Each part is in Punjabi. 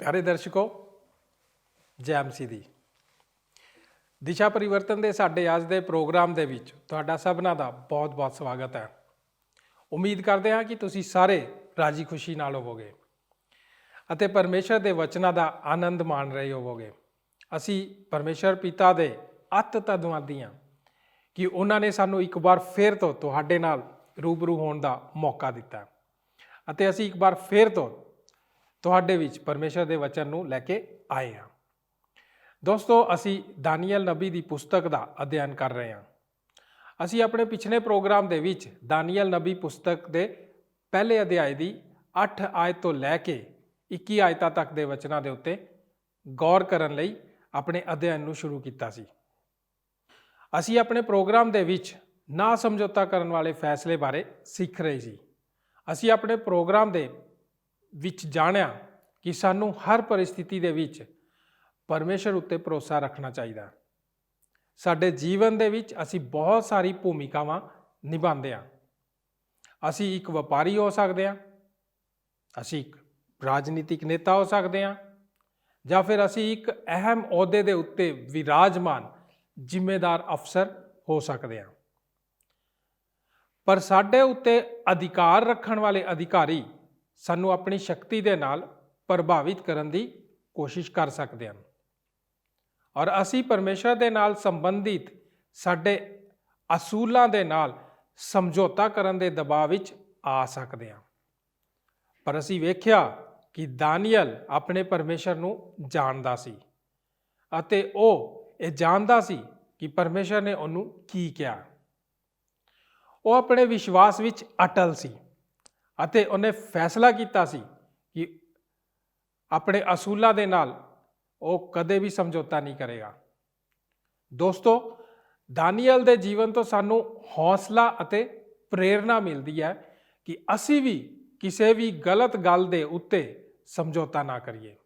ਪਿਆਰੇ ਦਰਸ਼ਕੋ, ਜੈ ਐਮਸੀ ਦੀ ਦਿਸ਼ਾ ਪਰਿਵਰਤਨ ਦੇ ਸਾਡੇ ਅੱਜ ਦੇ ਪ੍ਰੋਗਰਾਮ ਦੇ ਵਿੱਚ ਤੁਹਾਡਾ ਸਭਨਾਂ ਦਾ ਬਹੁਤ-ਬਹੁਤ ਸਵਾਗਤ ਹੈ। ਉਮੀਦ ਕਰਦੇ ਹਾਂ ਕਿ ਤੁਸੀਂ ਸਾਰੇ ਰਾਜੀ ਖੁਸ਼ੀ ਨਾਲ ਹੋਵੋਗੇ ਅਤੇ ਪਰਮੇਸ਼ਰ ਦੇ ਵਚਨਾਂ ਦਾ ਆਨੰਦ ਮਾਣ ਰਹੇ ਹੋਵੋਗੇ। ਅਸੀਂ ਪਰਮੇਸ਼ਰ ਪਿਤਾ ਦੇ ਅਤ ਧੰਨਵਾਦੀ ਹਾਂ ਕਿ ਉਹਨਾਂ ਨੇ ਸਾਨੂੰ ਇੱਕ ਵਾਰ ਫਿਰ ਤੋਂ ਤੁਹਾਡੇ ਨਾਲ ਰੂਬਰੂ ਹੋਣ ਦਾ ਮੌਕਾ ਦਿੱਤਾ ਅਤੇ ਅਸੀਂ ਇੱਕ ਵਾਰ ਫਿਰ ਤੋਂ ਤੁਹਾਡੇ ਵਿੱਚ ਪਰਮੇਸ਼ਰ ਦੇ ਵਚਨ ਨੂੰ ਲੈ ਕੇ ਆਏ ਹਾਂ। ਦੋਸਤੋ, ਅਸੀਂ ਦਾਨੀਏਲ ਨਬੀ ਦੀ ਪੁਸਤਕ ਦਾ ਅਧਿਐਨ ਕਰ ਰਹੇ ਹਾਂ। ਅਸੀਂ ਆਪਣੇ ਪਿਛਲੇ ਪ੍ਰੋਗਰਾਮ ਦੇ ਵਿੱਚ ਦਾਨੀਏਲ ਨਬੀ ਪੁਸਤਕ ਦੇ ਪਹਿਲੇ ਅਧਿਆਇ ਦੀ 8 ਆਇਤ ਤੋਂ ਲੈ ਕੇ 21 ਆਇਤਾਂ ਤੱਕ ਦੇ ਵਚਨਾਂ ਦੇ ਉੱਤੇ ਗੌਰ ਕਰਨ ਲਈ ਆਪਣੇ ਅਧਿਐਨ ਨੂੰ ਸ਼ੁਰੂ ਕੀਤਾ ਸੀ। ਅਸੀਂ ਆਪਣੇ ਪ੍ਰੋਗਰਾਮ ਦੇ ਵਿੱਚ ਨਾ ਸਮਝੌਤਾ ਕਰਨ ਵਾਲੇ ਫੈਸਲੇ ਬਾਰੇ ਸਿੱਖ ਰਹੇ ਸੀ। ਅਸੀਂ ਆਪਣੇ ਪ੍ਰੋਗਰਾਮ ਦੇ ਵਿੱਚ ਜਾਣਿਆ ਕਿ ਸਾਨੂੰ ਹਰ ਪਰਿਸਥਿਤੀ ਦੇ ਵਿੱਚ ਪਰਮੇਸ਼ਰ ਉੱਤੇ ਭਰੋਸਾ ਰੱਖਣਾ ਚਾਹੀਦਾ। ਸਾਡੇ ਜੀਵਨ ਦੇ ਵਿੱਚ ਅਸੀਂ ਬਹੁਤ ਸਾਰੀ ਭੂਮਿਕਾਵਾਂ ਨਿਭਾਉਂਦੇ ਹਾਂ। ਅਸੀਂ ਇੱਕ ਵਪਾਰੀ ਹੋ ਸਕਦੇ ਹਾਂ, ਅਸੀਂ ਇੱਕ ਰਾਜਨੀਤਿਕ ਨੇਤਾ ਹੋ ਸਕਦੇ ਹਾਂ, ਜਾਂ ਫਿਰ ਅਸੀਂ ਇੱਕ ਅਹਿਮ ਅਹੁਦੇ ਦੇ ਉੱਤੇ ਵਿਰਾਜਮਾਨ ਜ਼ਿੰਮੇਦਾਰ ਅਫਸਰ ਹੋ ਸਕਦੇ ਹਾਂ। ਪਰ ਸਾਡੇ ਉੱਤੇ ਅਧਿਕਾਰ ਰੱਖਣ ਵਾਲੇ ਅਧਿਕਾਰੀ ਸਾਨੂੰ ਆਪਣੀ ਸ਼ਕਤੀ ਦੇ ਨਾਲ ਪ੍ਰਭਾਵਿਤ ਕਰਨ ਦੀ ਕੋਸ਼ਿਸ਼ ਕਰ ਸਕਦੇ ਹਨ ਔਰ ਅਸੀਂ ਪਰਮੇਸ਼ਰ ਦੇ ਨਾਲ ਸੰਬੰਧਿਤ ਸਾਡੇ ਅਸੂਲਾਂ ਦੇ ਨਾਲ ਸਮਝੌਤਾ ਕਰਨ ਦੇ ਦਬਾਅ ਵਿੱਚ ਆ ਸਕਦੇ ਹਾਂ। ਪਰ ਅਸੀਂ ਵੇਖਿਆ ਕਿ ਦਾਨੀਏਲ ਆਪਣੇ ਪਰਮੇਸ਼ਰ ਨੂੰ ਜਾਣਦਾ ਸੀ ਅਤੇ ਉਹ ਇਹ ਜਾਣਦਾ ਸੀ ਕਿ ਪਰਮੇਸ਼ਰ ਨੇ ਉਹਨੂੰ ਕੀ ਕਿਹਾ। ਉਹ ਆਪਣੇ ਵਿਸ਼ਵਾਸ ਵਿੱਚ ਅਟਲ ਸੀ ਅਤੇ ਉਹਨੇ ਫੈਸਲਾ ਕੀਤਾ ਸੀ ਕਿ ਆਪਣੇ ਅਸੂਲਾਂ ਦੇ ਨਾਲ ਉਹ ਕਦੇ ਵੀ ਸਮਝੌਤਾ ਨਹੀਂ ਕਰੇਗਾ। ਦੋਸਤੋ, ਦਾਨੀਏਲ ਦੇ ਜੀਵਨ ਤੋਂ ਸਾਨੂੰ ਹੌਸਲਾ ਅਤੇ ਪ੍ਰੇਰਨਾ ਮਿਲਦੀ ਹੈ ਕਿ ਅਸੀਂ ਵੀ ਕਿਸੇ ਵੀ ਗਲਤ ਗੱਲ ਦੇ ਉੱਤੇ ਸਮਝੌਤਾ ਨਾ ਕਰੀਏ,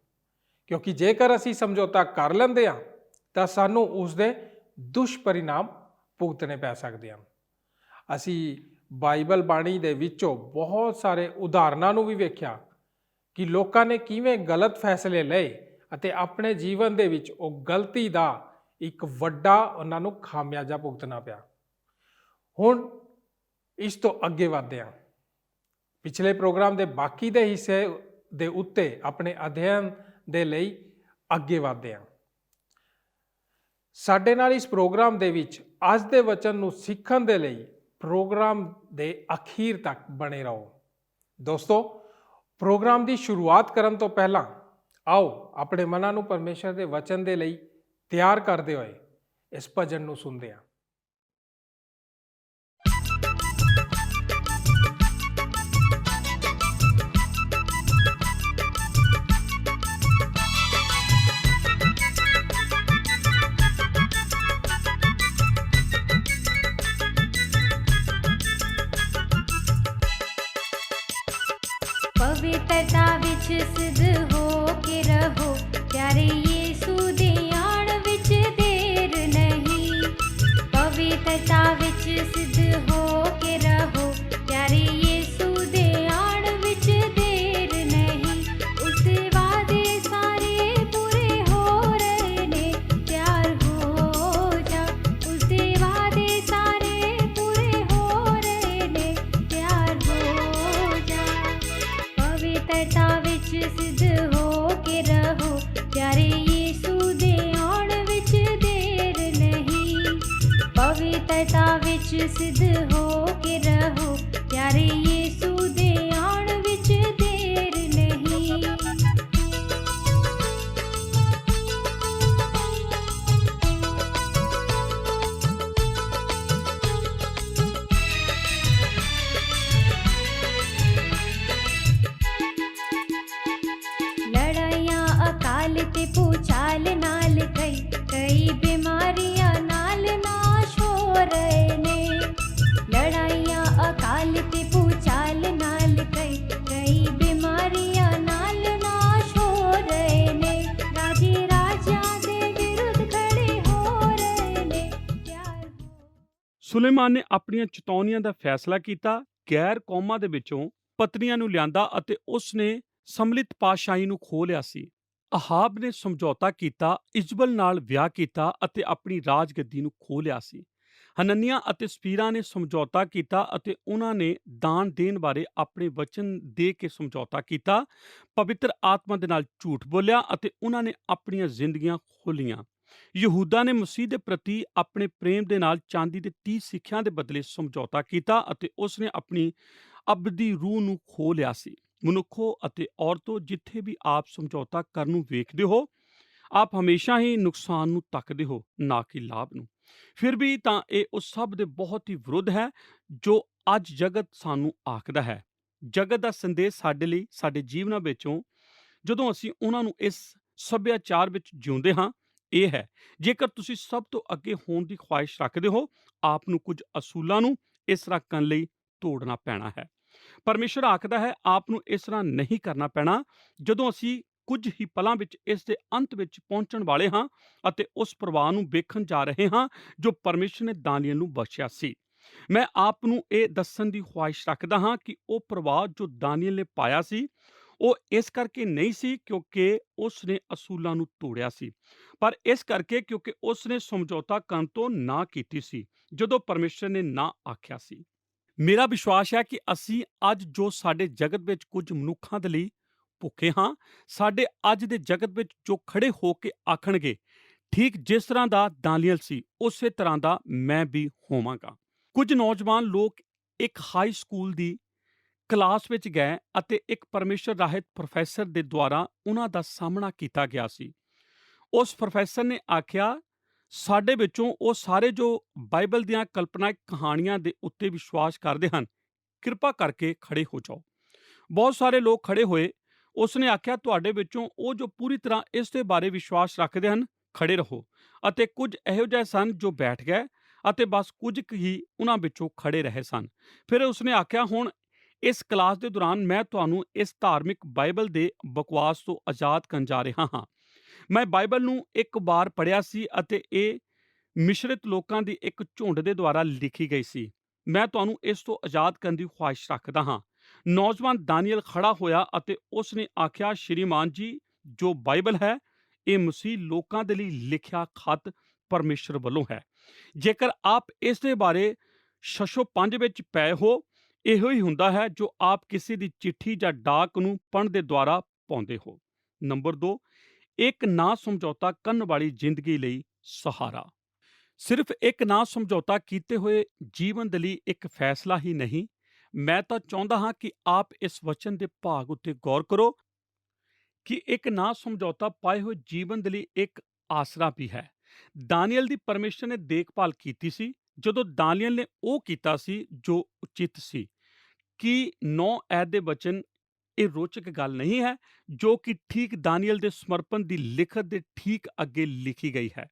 ਕਿਉਂਕਿ ਜੇਕਰ ਅਸੀਂ ਸਮਝੌਤਾ ਕਰ ਲੈਂਦੇ ਹਾਂ ਤਾਂ ਸਾਨੂੰ ਉਸ ਦੇ ਦੁਸ਼ਪਰਿਣਾਮ ਭੁਗਤਣੇ ਪੈ ਸਕਦੇ ਹਨ। ਅਸੀਂ ਬਾਈਬਲ ਬਾਣੀ ਦੇ ਵਿੱਚੋਂ ਬਹੁਤ ਸਾਰੇ ਉਦਾਹਰਨਾਂ ਨੂੰ ਵੀ ਵੇਖਿਆ ਕਿ ਲੋਕਾਂ ਨੇ ਕਿਵੇਂ ਗਲਤ ਫੈਸਲੇ ਲਏ ਅਤੇ ਆਪਣੇ ਜੀਵਨ ਦੇ ਵਿੱਚ ਉਹ ਗਲਤੀ ਦਾ ਇੱਕ ਵੱਡਾ ਉਹਨਾਂ ਨੂੰ ਖਾਮਿਆਜ਼ਾ ਭੁਗਤਣਾ ਪਿਆ। ਹੁਣ ਇਸ ਤੋਂ ਅੱਗੇ ਵਧਦੇ ਹਾਂ। ਪਿਛਲੇ ਪ੍ਰੋਗਰਾਮ ਦੇ ਬਾਕੀ ਦੇ ਹਿੱਸੇ ਦੇ ਉੱਤੇ ਆਪਣੇ ਅਧਿਐਨ ਦੇ ਲਈ ਅੱਗੇ ਵਧਦੇ ਹਾਂ। ਸਾਡੇ ਨਾਲ ਇਸ ਪ੍ਰੋਗਰਾਮ ਦੇ ਵਿੱਚ ਅੱਜ ਦੇ ਵਚਨ ਨੂੰ ਸਿੱਖਣ ਦੇ ਲਈ ਪ੍ਰੋਗਰਾਮ ਦੇ ਅਖੀਰ ਤੱਕ ਬਣੇ ਰਹੋ। ਦੋਸਤੋ, ਪ੍ਰੋਗਰਾਮ ਦੀ ਸ਼ੁਰੂਆਤ ਕਰਨ ਤੋਂ ਪਹਿਲਾਂ ਆਓ ਆਪਣੇ ਮਨਾਂ ਨੂੰ ਪਰਮੇਸ਼ਰ ਦੇ ਵਚਨ ਦੇ ਲਈ ਤਿਆਰ ਕਰਦੇ ਹੋਏ ਇਸ ਭਜਨ ਨੂੰ ਸੁਣਦੇ ਹਾਂ। ਪਵਿੱਤਰਤਾ ਵਿੱਚ ਸਿੱਧ ਹੋ ਕੇ ਰਹੋ, ਪਿਆਰੇ ਯੀਸ਼ੂ ਦੇ ਆਉਣ ਵਿੱਚ ਦੇਰ ਨਹੀਂ। ਪਵਿੱਤਰਤਾ ਵਿੱਚ ਸਿੱਧ ਹੋ ਕੇ ਰਹੋ, ਪਿਆਰੇ ਯੀਸ਼ੂ ਦੇ ਆਉਣ ਵਿੱਚ ਦੇਰ ਨਹੀਂ। ਉਸ ਦੇ ਵਾਅਦੇ ਸਾਰੇ ਪੂਰੇ ਹੋ ਰਹੇ ਨੇ, ਤਿਆਰ ਹੋ ਜਾ। ਉਸ ਦੇ ਵਾਅਦੇ ਸਾਰੇ ਪੂਰੇ ਹੋ ਰਹੇ ਨੇ, ਤਿਆਰ ਹੋ ਜਾ। ਪਵਿੱਤਰਤਾ ਵਿੱਚ ਸਿੱਧ ਹੋ ਕੇ ਰਹੋ, ਪਿਆਰੇ ਯੀਸ਼ੂ ਦੇ ਆਉਣ ਵਿੱਚ ਦੇਰ ਨਹੀਂ। ਪਵਿੱਤਰਤਾ ਵਿੱਚ ਸਿੱਧ ਹੋ ਕੇ ਰਹੋ, ਪਿਆਰੇ ਯੀਸ਼ੂ ਦੇ ਆਉਣ ਵਿੱਚ ਦੇਰ ਨਹੀਂ। ਲੜਾਈਆਂ ਅਕਾਲ ਤੇ ਭੂਚਾਲ ਨਾਲ ਕਈ ਬਿਮਾਰੀਆਂ ਨਾਲ ਨਾਸ਼ ਹੋ ਰਹੇ ਨੇ। ਲੜਾਈਆਂ ਅਕਾਲ ਤੇ ਭੂਚਾਲ ਨਾਲ ਕਈ ਬਿਮਾਰੀਆਂ ਨਾਲ ਨਾਸ਼ ਹੋ ਰਹੇ ਨੇ। ਰਾਜੇ ਰਾਜਿਆਂ ਦੇ ਵਿਰੁੱਧ ਖੜੇ ਹੋ ਰਹੇ ਨੇ, ਤਿਆਰ ਹੋ। ਸੁਲੇਮਾਨ ਨੇ ਆਪਣੀਆਂ ਚੇਤਾਵਨੀਆਂ ਦਾ ਫੈਸਲਾ ਕੀਤਾ, ਗੈਰ ਕੌਮਾਂ ਦੇ ਵਿੱਚੋਂ ਪਤਨੀਆਂ ਨੂੰ ਲਿਆਂਦਾ ਅਤੇ ਉਸ ਨੇ ਸਮਲਿਤ ਪਾਤਸ਼ਾਹੀ ਨੂੰ ਖੋਹ ਲਿਆ ਸੀ। ਅਹਾਬ ਨੇ ਸਮਝੌਤਾ ਕੀਤਾ, ਇਜ਼ਬਲ ਨਾਲ ਵਿਆਹ ਕੀਤਾ ਅਤੇ ਆਪਣੀ ਰਾਜਗੱਦੀ ਨੂੰ ਖੋਹ ਲਿਆ ਸੀ। ਹਨਨਿਯਾਹ ਅਤੇ ਸਪੀਰਾ ਨੇ ਸਮਝੌਤਾ ਕੀਤਾ ਅਤੇ ਉਹਨਾਂ ਨੇ ਦਾਨ ਦੇਣ ਬਾਰੇ ਆਪਣੇ ਵਚਨ ਦੇ ਕੇ ਸਮਝੌਤਾ ਕੀਤਾ, ਪਵਿੱਤਰ ਆਤਮਾ ਦੇ ਨਾਲ ਝੂਠ ਬੋਲਿਆ ਅਤੇ ਉਹਨਾਂ ਨੇ ਆਪਣੀਆਂ ਜ਼ਿੰਦਗੀਆਂ ਖੋਲੀਆਂ। ਯਹੂਦਾ ਨੇ ਮਸੀਹ ਦੇ ਪ੍ਰਤੀ ਆਪਣੇ ਪ੍ਰੇਮ ਦੇ ਨਾਲ ਚਾਂਦੀ ਦੇ 30 ਸਿੱਕਿਆਂ ਦੇ ਬਦਲੇ ਸਮਝੌਤਾ ਕੀਤਾ ਅਤੇ ਉਸਨੇ ਆਪਣੀ ਅਬਦੀ ਰੂਹ ਨੂੰ ਖੋਹ ਲਿਆ ਸੀ। ਮਨੁੱਖੋ ਅਤੇ ਔਰਤੋ, ਜਿੱਥੇ ਵੀ ਆਪ ਸਮਝੌਤਾ ਕਰਨ ਨੂੰ ਵੇਖਦੇ ਹੋ, ਆਪ ਹਮੇਸ਼ਾ ਹੀ ਨੁਕਸਾਨ ਨੂੰ ਤੱਕਦੇ ਹੋ, ਨਾ ਕਿ ਲਾਭ ਨੂੰ। ਫਿਰ ਵੀ ਤਾਂ ਇਹ ਉਸ ਸਭ ਦੇ ਬਹੁਤ ਹੀ ਵਿਰੁੱਧ ਹੈ ਜੋ ਅੱਜ ਜਗਤ ਸਾਨੂੰ ਆਖਦਾ ਹੈ। ਜਗਤ ਦਾ ਸੰਦੇਸ਼ ਸਾਡੇ ਲਈ ਸਾਡੇ ਜੀਵਨਾਂ ਵਿੱਚੋਂ, ਜਦੋਂ ਅਸੀਂ ਉਹਨਾਂ ਨੂੰ ਇਸ ਸੱਭਿਆਚਾਰ ਵਿੱਚ ਜਿਉਂਦੇ ਹਾਂ, ਇਹ ਹੈ, ਜੇਕਰ ਤੁਸੀਂ ਸਭ ਤੋਂ ਅੱਗੇ ਹੋਣ ਦੀ ਖੁਆਇਸ਼ ਰੱਖਦੇ ਹੋ, ਆਪ ਨੂੰ ਕੁਝ ਅਸੂਲਾਂ ਨੂੰ ਇਸ ਤਰ੍ਹਾਂ ਕਰਨ ਲਈ ਤੋੜਨਾ ਪੈਣਾ ਹੈ। ਪਰਮੇਸ਼ਰ ਆਖਦਾ ਹੈ, ਆਪ ਨੂੰ ਇਸ ਤਰ੍ਹਾਂ ਨਹੀਂ ਕਰਨਾ ਪੈਣਾ। ਜਦੋਂ ਅਸੀਂ ਕੁਝ ਹੀ ਪਲਾਂ ਵਿੱਚ ਇਸ ਦੇ ਅੰਤ ਵਿੱਚ ਪਹੁੰਚਣ ਵਾਲੇ ਹਾਂ ਅਤੇ ਉਸ ਪ੍ਰਵਾਹ ਨੂੰ ਵੇਖਣ ਜਾ ਰਹੇ ਹਾਂ ਜੋ ਪਰਮੇਸ਼ਰ ਨੇ ਦਾਨੀਏਲ ਨੂੰ ਬਖਸ਼ਿਆ ਸੀ। ਮੈਂ ਆਪ ਨੂੰ ਇਹ ਦੱਸਣ ਦੀ ਖੁਆਇਸ਼ ਰੱਖਦਾ ਹਾਂ ਕਿ ਉਹ ਪ੍ਰਵਾਹ ਜੋ ਦਾਨੀਏਲ ਨੇ ਪਾਇਆ ਸੀ, ਉਹ ਇਸ ਕਰਕੇ ਨਹੀਂ ਸੀ ਕਿਉਂਕਿ ਉਸ ਨੇ ਅਸੂਲਾਂ ਨੂੰ ਤੋੜਿਆ ਸੀ, ਪਰ ਇਸ ਕਰਕੇ ਕਿਉਂਕਿ ਉਸ ਨੇ ਸਮਝੌਤਾ ਕਰਨ ਤੋਂ ਨਾ ਕੀਤੀ ਸੀ ਜਦੋਂ ਪਰਮੇਸ਼ਰ ਨੇ ਨਾ ਆਖਿਆ ਸੀ। ਮੇਰਾ ਵਿਸ਼ਵਾਸ ਹੈ ਕਿ ਅਸੀਂ ਅੱਜ ਜੋ ਸਾਡੇ ਜਗਤ ਵਿੱਚ ਕੁਝ ਮਨੁੱਖਾਂ ਦੇ ਲਈ ਭੁੱਖੇ ਹਾਂ, ਸਾਡੇ ਅੱਜ ਦੇ ਜਗਤ ਵਿੱਚ ਜੋ ਖੜੇ ਹੋ ਕੇ ਆਖਣਗੇ, ਠੀਕ ਜਿਸ ਤਰ੍ਹਾਂ ਦਾ ਦਾਨੀਏਲ ਸੀ, ਉਸੇ ਤਰ੍ਹਾਂ ਦਾ ਮੈਂ ਵੀ ਹੋਵਾਂਗਾ। ਕੁਝ ਨੌਜਵਾਨ ਲੋਕ ਇੱਕ ਹਾਈ ਸਕੂਲ ਦੀ ਕਲਾਸ ਵਿੱਚ ਗਏ ਅਤੇ ਇੱਕ ਪਰਮੇਸ਼ਰ ਰਹਿਤ ਪ੍ਰੋਫੈਸਰ ਦੇ ਦੁਆਰਾ ਉਹਨਾਂ ਦਾ ਸਾਹਮਣਾ ਕੀਤਾ ਗਿਆ ਸੀ। ਉਸ ਪ੍ਰੋਫੈਸਰ ਨੇ ਆਖਿਆ, ਸਾਡੇ ਵਿੱਚੋਂ ਉਹ ਸਾਰੇ ਜੋ ਬਾਈਬਲ ਦੀਆਂ ਕਲਪਨਾਇਕ ਕਹਾਣੀਆਂ ਦੇ ਉੱਤੇ ਵਿਸ਼ਵਾਸ ਕਰਦੇ ਹਨ, ਕਿਰਪਾ ਕਰਕੇ ਖੜੇ ਹੋ ਜਾਓ। ਬਹੁਤ ਸਾਰੇ ਲੋਕ ਖੜੇ ਹੋਏ। ਉਸਨੇ ਆਖਿਆ, ਤੁਹਾਡੇ ਵਿੱਚੋਂ ਉਹ ਜੋ ਪੂਰੀ ਤਰ੍ਹਾਂ ਇਸ ਦੇ ਬਾਰੇ ਵਿਸ਼ਵਾਸ ਰੱਖਦੇ ਹਨ, ਖੜੇ ਰਹੋ। ਅਤੇ ਕੁਝ ਇਹੋ ਜਿਹੇ ਸਨ ਜੋ ਬੈਠ ਗਏ ਅਤੇ ਬਸ ਕੁਝ ਕੁ ਹੀ ਉਹਨਾਂ ਵਿੱਚੋਂ ਖੜੇ ਰਹੇ ਸਨ। ਫਿਰ ਉਸਨੇ ਆਖਿਆ, ਹੁਣ ਇਸ ਕਲਾਸ ਦੇ ਦੌਰਾਨ ਮੈਂ ਤੁਹਾਨੂੰ ਇਸ ਧਾਰਮਿਕ ਬਾਈਬਲ ਦੇ ਬਕਵਾਸ ਤੋਂ ਆਜ਼ਾਦ ਕਰਨ ਜਾ ਰਿਹਾ ਹਾਂ। ਮੈਂ ਬਾਈਬਲ ਨੂੰ ਇੱਕ ਵਾਰ ਪੜ੍ਹਿਆ ਸੀ ਅਤੇ ਇਹ ਮਿਸ਼ਰਿਤ ਲੋਕਾਂ ਦੀ ਇੱਕ ਝੁੰਡ ਦੇ ਦੁਆਰਾ ਲਿਖੀ ਗਈ ਸੀ। ਮੈਂ ਤੁਹਾਨੂੰ ਇਸ ਤੋਂ ਆਜ਼ਾਦ ਕਰਨ ਦੀ ਖੁਆਇਸ਼ ਰੱਖਦਾ ਹਾਂ। ਨੌਜਵਾਨ ਦਾਨੀਏਲ ਖੜਾ ਹੋਇਆ ਅਤੇ ਉਸ ਨੇ ਆਖਿਆ, ਸ਼੍ਰੀਮਾਨ ਜੀ, ਜੋ ਬਾਈਬਲ ਹੈ, ਇਹ ਮਸੀਹ ਲੋਕਾਂ ਦੇ ਲਈ ਲਿਖਿਆ ਖੱਤ ਪਰਮੇਸ਼ਰ ਵੱਲੋਂ ਹੈ। ਜੇਕਰ ਆਪ ਇਸ ਦੇ ਬਾਰੇ ਸ਼ਸ਼ੋ ਪੰਜ ਵਿੱਚ ਪਏ ਹੋ, ਇਹੋ ਹੀ ਹੁੰਦਾ ਹੈ ਜੋ ਆਪ ਕਿਸੇ ਦੀ ਚਿੱਠੀ ਜਾਂ ਡਾਕ ਨੂੰ ਪੜ੍ਹਨ ਦੇ ਦੁਆਰਾ ਪਾਉਂਦੇ ਹੋ। ਨੰਬਰ 2, ਇੱਕ ਨਾ ਸਮਝੌਤਾ ਕਰਨ ਵਾਲੀ ਜ਼ਿੰਦਗੀ ਲਈ ਸਹਾਰਾ। ਸਿਰਫ ਇੱਕ ਨਾ ਸਮਝੌਤਾ ਕੀਤੇ ਹੋਏ ਜੀਵਨ ਦੇ ਲਈ ਇੱਕ ਫੈਸਲਾ ਹੀ ਨਹੀਂ, ਮੈਂ ਤਾਂ ਚਾਹੁੰਦਾ ਹਾਂ ਕਿ ਆਪ ਇਸ ਵਚਨ ਦੇ ਭਾਗ ਉੱਤੇ ਗੌਰ ਕਰੋ ਕਿ ਇੱਕ ਨਾ ਸਮਝੌਤਾ ਪਾਏ ਹੋਏ ਜੀਵਨ ਦੇ ਲਈ ਇੱਕ ਆਸਰਾ ਵੀ ਹੈ। ਦਾਨੀਏਲ ਦੀ ਪਰਮੇਸ਼ਰ ਨੇ ਦੇਖਭਾਲ ਕੀਤੀ ਸੀ ਜਦੋਂ ਦਾਨੀਏਲ ਨੇ ਉਹ ਕੀਤਾ ਸੀ ਜੋ ਉਚਿਤ ਸੀ। ਕਿ 9 ਐਤ ਦੇ ਵਚਨ ਇਹ ਰੋਚਕ ਗੱਲ ਨਹੀਂ ਹੈ ਜੋ ਕਿ ਠੀਕ ਦਾਨੀਏਲ ਦੇ ਸਮਰਪਣ ਦੀ ਲਿਖਤ ਦੇ ਠੀਕ ਅੱਗੇ ਲਿਖੀ ਗਈ ਹੈ।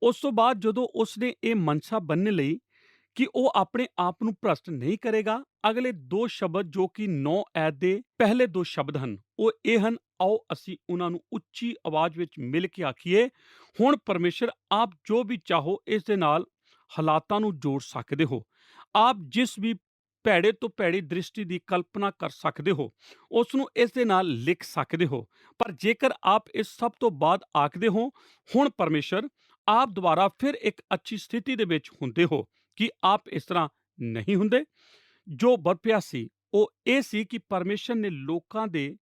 ਉਸ ਤੋਂ ਬਾਅਦ ਜਦੋਂ ਉਸਨੇ ਇਹ ਮਨਸਾ ਬੰਨ੍ਹ ਲਈ ਕਿ ਉਹ ਆਪਣੇ ਆਪ ਨੂੰ ਭ੍ਰਸ਼ਟ ਨਹੀਂ ਕਰੇਗਾ, ਅਗਲੇ 2 ਸ਼ਬਦ ਜੋ ਕਿ 9 ਐਤ ਦੇ ਪਹਿਲੇ 2 ਸ਼ਬਦ ਹਨ, ਉਹ ਇਹ ਹਨ, ਆਓ ਅਸੀਂ ਉਹਨਾਂ ਨੂੰ ਉੱਚੀ ਆਵਾਜ਼ ਵਿੱਚ ਮਿਲ ਕੇ ਆਖੀਏ, ਹੁਣ ਪਰਮੇਸ਼ਰ, ਆਪ ਜੋ ਵੀ ਚਾਹੋ ਇਸ ਦੇ ਨਾਲ ਹਾਲਾਤਾਂ ਨੂੰ ਜੋੜ ਸਕਦੇ ਹੋ। ਆਪ ਜਿਸ ਵੀ ਭੈੜੇ ਤੋਂ ਭੈੜੀ ਦ੍ਰਿਸ਼ਟੀ ਦੀ ਕਲਪਨਾ ਕਰ ਸਕਦੇ ਹੋ, ਉਸ ਨੂੰ ਇਸ ਦੇ ਨਾਲ ਲਿਖ ਸਕਦੇ ਹੋ। ਪਰ ਜੇਕਰ ਆਪ ਇਸ ਸਭ ਤੋਂ ਬਾਅਦ ਆਖਦੇ ਹੋ, ਹੁਣ ਪਰਮੇਸ਼ਰ, ਆਪ ਦੁਬਾਰਾ ਫਿਰ ਇੱਕ ਅੱਛੀ ਸਥਿਤੀ ਦੇ ਵਿੱਚ ਹੁੰਦੇ ਹੋ, ਕਿ ਆਪ ਇਸ ਤਰ੍ਹਾਂ ਨਹੀਂ ਹੁੰਦੇ। ਜੋ ਵਰਪਿਆ ਸੀ ਉਹ ਇਹ ਸੀ ਕਿ ਪਰਮੇਸ਼ਰ ਨੇ ਲੋਕਾਂ ਦੇ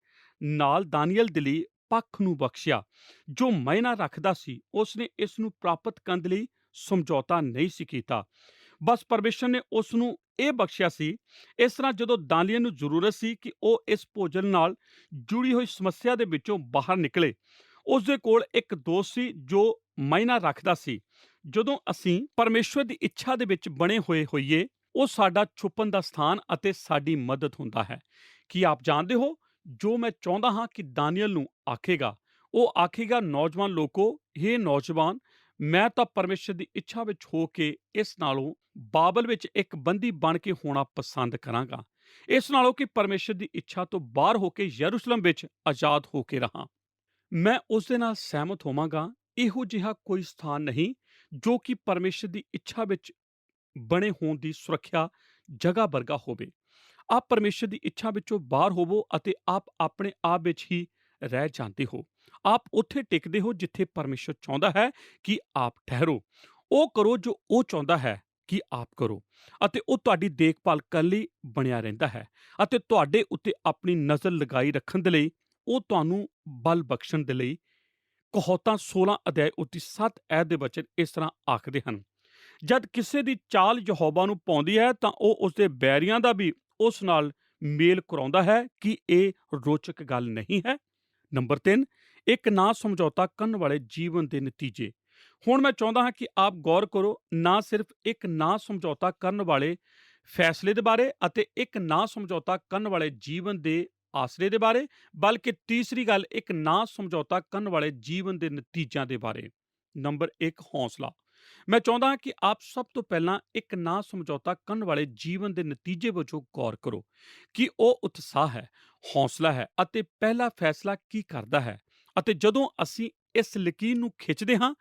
ਨਾਲ ਦਾਨੀਏਲ ਦੇ ਲਈ ਪੱਖ ਨੂੰ ਬਖਸ਼ਿਆ ਜੋ ਮਾਇਨਾ ਰੱਖਦਾ ਸੀ। ਉਸ ਨੇ ਇਸ ਨੂੰ ਪ੍ਰਾਪਤ ਕਰਨ ਦੇ ਲਈ ਸਮਝੌਤਾ ਨਹੀਂ ਸੀ ਕੀਤਾ, ਬਸ ਪਰਮੇਸ਼ਰ ਨੇ ਉਸ ਨੂੰ ਇਹ ਬਖਸ਼ਿਆ ਸੀ। ਇਸ ਤਰ੍ਹਾਂ ਜਦੋਂ ਦਾਨੀਏਲ ਨੂੰ ਜ਼ਰੂਰਤ ਸੀ ਕਿ ਉਹ ਇਸ ਭੋਜਨ ਨਾਲ ਜੁੜੀ ਹੋਈ ਸਮੱਸਿਆ ਦੇ ਵਿੱਚੋਂ ਬਾਹਰ ਨਿਕਲੇ, ਉਸ ਦੇ ਕੋਲ ਇੱਕ ਦੋਸਤ ਸੀ ਜੋ ਮਾਇਨਾ ਰੱਖਦਾ ਸੀ। ਜਦੋਂ ਅਸੀਂ ਪਰਮੇਸ਼ਰ ਦੀ ਇੱਛਾ ਦੇ ਵਿੱਚ ਬਣੇ ਹੋਏ ਹੋਈਏ, ਉਹ ਸਾਡਾ ਛੁਪਣ ਦਾ ਸਥਾਨ ਅਤੇ ਸਾਡੀ ਮਦਦ ਹੁੰਦਾ ਹੈ। ਕੀ ਆਪ ਜਾਣਦੇ ਹੋ, ਜੋ ਮੈਂ ਚਾਹੁੰਦਾ ਹਾਂ ਕਿ ਦਾਨੀਏਲ ਨੂੰ ਆਖੇਗਾ, ਉਹ ਆਖੇਗਾ, ਨੌਜਵਾਨ ਲੋਕੋ, ਇਹ ਨੌਜਵਾਨ, ਮੈਂ ਤਾਂ ਪਰਮੇਸ਼ਰ ਦੀ ਇੱਛਾ ਵਿੱਚ ਹੋ ਕੇ ਇਸ ਨਾਲੋਂ ਬਾਬਲ ਵਿੱਚ ਇੱਕ ਬੰਦੀ ਬਣ ਕੇ ਹੋਣਾ ਪਸੰਦ ਕਰਾਂਗਾ, ਇਸ ਨਾਲੋਂ ਕਿ ਪਰਮੇਸ਼ਰ ਦੀ ਇੱਛਾ ਤੋਂ ਬਾਹਰ ਹੋ ਕੇ ਯਰੂਸ਼ਲਮ ਵਿੱਚ ਆਜ਼ਾਦ ਹੋ ਕੇ ਰਹਾਂ। ਮੈਂ ਉਸ ਦੇ ਨਾਲ ਸਹਿਮਤ ਹੋਵਾਂਗਾ। ਇਹੋ ਜਿਹਾ ਕੋਈ ਸਥਾਨ ਨਹੀਂ ਜੋ ਕਿ ਪਰਮੇਸ਼ਰ ਦੀ ਇੱਛਾ ਵਿੱਚ ਬਣੇ ਹੋਣ ਦੀ ਸੁਰੱਖਿਆ ਜਗ੍ਹਾ ਵਰਗਾ ਹੋਵੇ। ਆਪ ਪਰਮੇਸ਼ਰ ਦੀ ਇੱਛਾ ਵਿੱਚੋਂ ਬਾਹਰ ਹੋਵੋ ਅਤੇ ਆਪ ਆਪਣੇ ਆਪ ਵਿੱਚ ਹੀ ਰਹਿ ਜਾਂਦੇ ਹੋ। ਆਪ ਉੱਥੇ ਟਿਕਦੇ ਹੋ ਜਿੱਥੇ ਪਰਮੇਸ਼ਰ ਚਾਹੁੰਦਾ ਹੈ ਕਿ ਆਪ ਠਹਿਰੋ। ਉਹ ਕਰੋ ਜੋ ਉਹ ਚਾਹੁੰਦਾ ਹੈ ਕਿ ਆਪ ਕਰੋ, ਅਤੇ ਉਹ ਤੁਹਾਡੀ ਦੇਖਭਾਲ ਕਰਨ ਲਈ ਬਣਿਆ ਰਹਿੰਦਾ ਹੈ, ਅਤੇ ਤੁਹਾਡੇ ਉੱਤੇ ਆਪਣੀ ਨਜ਼ਰ ਲਗਾਈ ਰੱਖਣ ਦੇ ਲਈ, ਉਹ ਤੁਹਾਨੂੰ ਬਲ ਬਖਸ਼ਣ ਦੇ ਲਈ। ਕਹਾਵਤਾਂ 16 ਅਧਿਆਇ ਉਤੀ 7 ਐਤ ਦੇ ਵਚਨ ਇਸ ਤਰ੍ਹਾਂ ਆਖਦੇ ਹਨ, ਜਦ ਕਿਸੇ ਦੀ ਚਾਲ ਯਹੋਵਾ ਨੂੰ ਪਾਉਂਦੀ ਹੈ ਤਾਂ ਉਹ ਉਸਦੇ ਬੈਰੀਆਂ ਦਾ ਵੀ ਉਸ ਨਾਲ ਮੇਲ ਕਰਾਉਂਦਾ ਹੈ। ਕਿ ਇਹ ਰੋਚਕ ਗੱਲ ਨਹੀਂ ਹੈ? ਨੰਬਰ 3, ਇੱਕ ਨਾ ਸਮਝੌਤਾ ਕਰਨ ਵਾਲੇ ਜੀਵਨ ਦੇ ਨਤੀਜੇ। ਹੁਣ ਮੈਂ ਚਾਹੁੰਦਾ ਹਾਂ ਕਿ ਆਪ ਗੌਰ ਕਰੋ, ਨਾ ਸਿਰਫ ਇੱਕ ਨਾ ਸਮਝੌਤਾ ਕਰਨ ਵਾਲੇ ਫੈਸਲੇ ਦੇ ਬਾਰੇ ਅਤੇ ਇੱਕ ਨਾ ਸਮਝੌਤਾ ਕਰਨ ਵਾਲੇ ਜੀਵਨ ਦੇ ਆਸਰੇ ਦੇ ਬਾਰੇ, ਬਲਕਿ ਤੀਸਰੀ ਗੱਲ, ਇੱਕ ਨਾ ਸਮਝੌਤਾ ਕਰਨ ਵਾਲੇ ਜੀਵਨ ਦੇ ਨਤੀਜਿਆਂ ਦੇ ਬਾਰੇ। ਨੰਬਰ 1, ਹੌਸਲਾ। ਮੈਂ ਚਾਹੁੰਦਾ ਹਾਂ ਕਿ ਆਪ ਸਭ ਤੋਂ ਪਹਿਲਾਂ ਇੱਕ ਨਾ ਸਮਝੌਤਾ ਕਰਨ ਵਾਲੇ ਜੀਵਨ ਦੇ ਨਤੀਜੇ ਵਜੋਂ ਗੌਰ ਕਰੋ ਕਿ ਉਹ ਉਤਸ਼ਾਹ ਹੈ, ਹੌਸਲਾ ਹੈ ਅਤੇ ਪਹਿਲਾ ਫੈਸਲਾ ਕੀ ਕਰਦਾ ਹੈ। ਅਤੇ ਜਦੋਂ ਅਸੀਂ ਇਸ ਲਕੀਰ ਨੂੰ ਖਿੱਚਦੇ ਹਾਂ,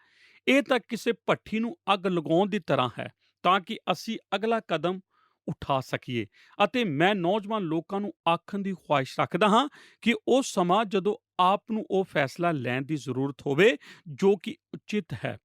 ਇਹ ਤਾਂ ਕਿਸੇ ਭੱਠੀ ਨੂੰ ਅੱਗ ਲਗਾਉਣ ਦੀ ਤਰ੍ਹਾਂ ਹੈ, ਤਾਂ ਕਿ ਅਸੀਂ ਅਗਲਾ ਕਦਮ ਉਠਾ ਸਕੀਏ। ਅਤੇ ਮੈਂ ਨੌਜਵਾਨ ਲੋਕਾਂ ਨੂੰ ਆਖਣ ਦੀ ਖੁਆਇਸ਼ ਰੱਖਦਾ ਹਾਂ ਕਿ ਉਹ ਸਮਾਂ ਜਦੋਂ ਆਪ ਨੂੰ ਉਹ ਫੈਸਲਾ ਲੈਣ ਦੀ ਜ਼ਰੂਰਤ ਹੋਵੇ ਜੋ ਕਿ ਉਚਿਤ ਹੈ,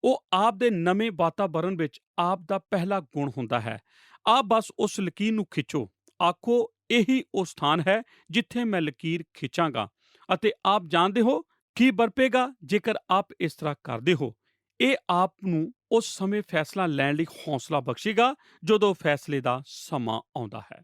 ਉਹ ਆਪ ਦੇ ਨਵੇਂ ਵਾਤਾਵਰਣ ਵਿੱਚ ਆਪ ਦਾ ਪਹਿਲਾ ਗੁਣ ਹੁੰਦਾ ਹੈ। ਆਪ ਬਸ ਉਸ ਲਕੀਰ ਨੂੰ ਖਿੱਚੋ, ਆਖੋ ਇਹੀ ਉਹ ਸਥਾਨ ਹੈ ਜਿੱਥੇ ਮੈਂ ਲਕੀਰ ਖਿੱਚਾਂਗਾ, ਅਤੇ ਆਪ ਜਾਣਦੇ ਹੋ ਕੀ ਵਰਪੇਗਾ ਜੇਕਰ ਆਪ ਇਸ ਤਰ੍ਹਾਂ ਕਰਦੇ ਹੋ। ਇਹ ਆਪ ਨੂੰ ਉਸ ਸਮੇਂ ਫੈਸਲਾ ਲੈਣ ਲਈ ਹੌਸਲਾ ਬਖਸ਼ੇਗਾ ਜਦੋਂ ਫੈਸਲੇ ਦਾ ਸਮਾਂ ਆਉਂਦਾ ਹੈ।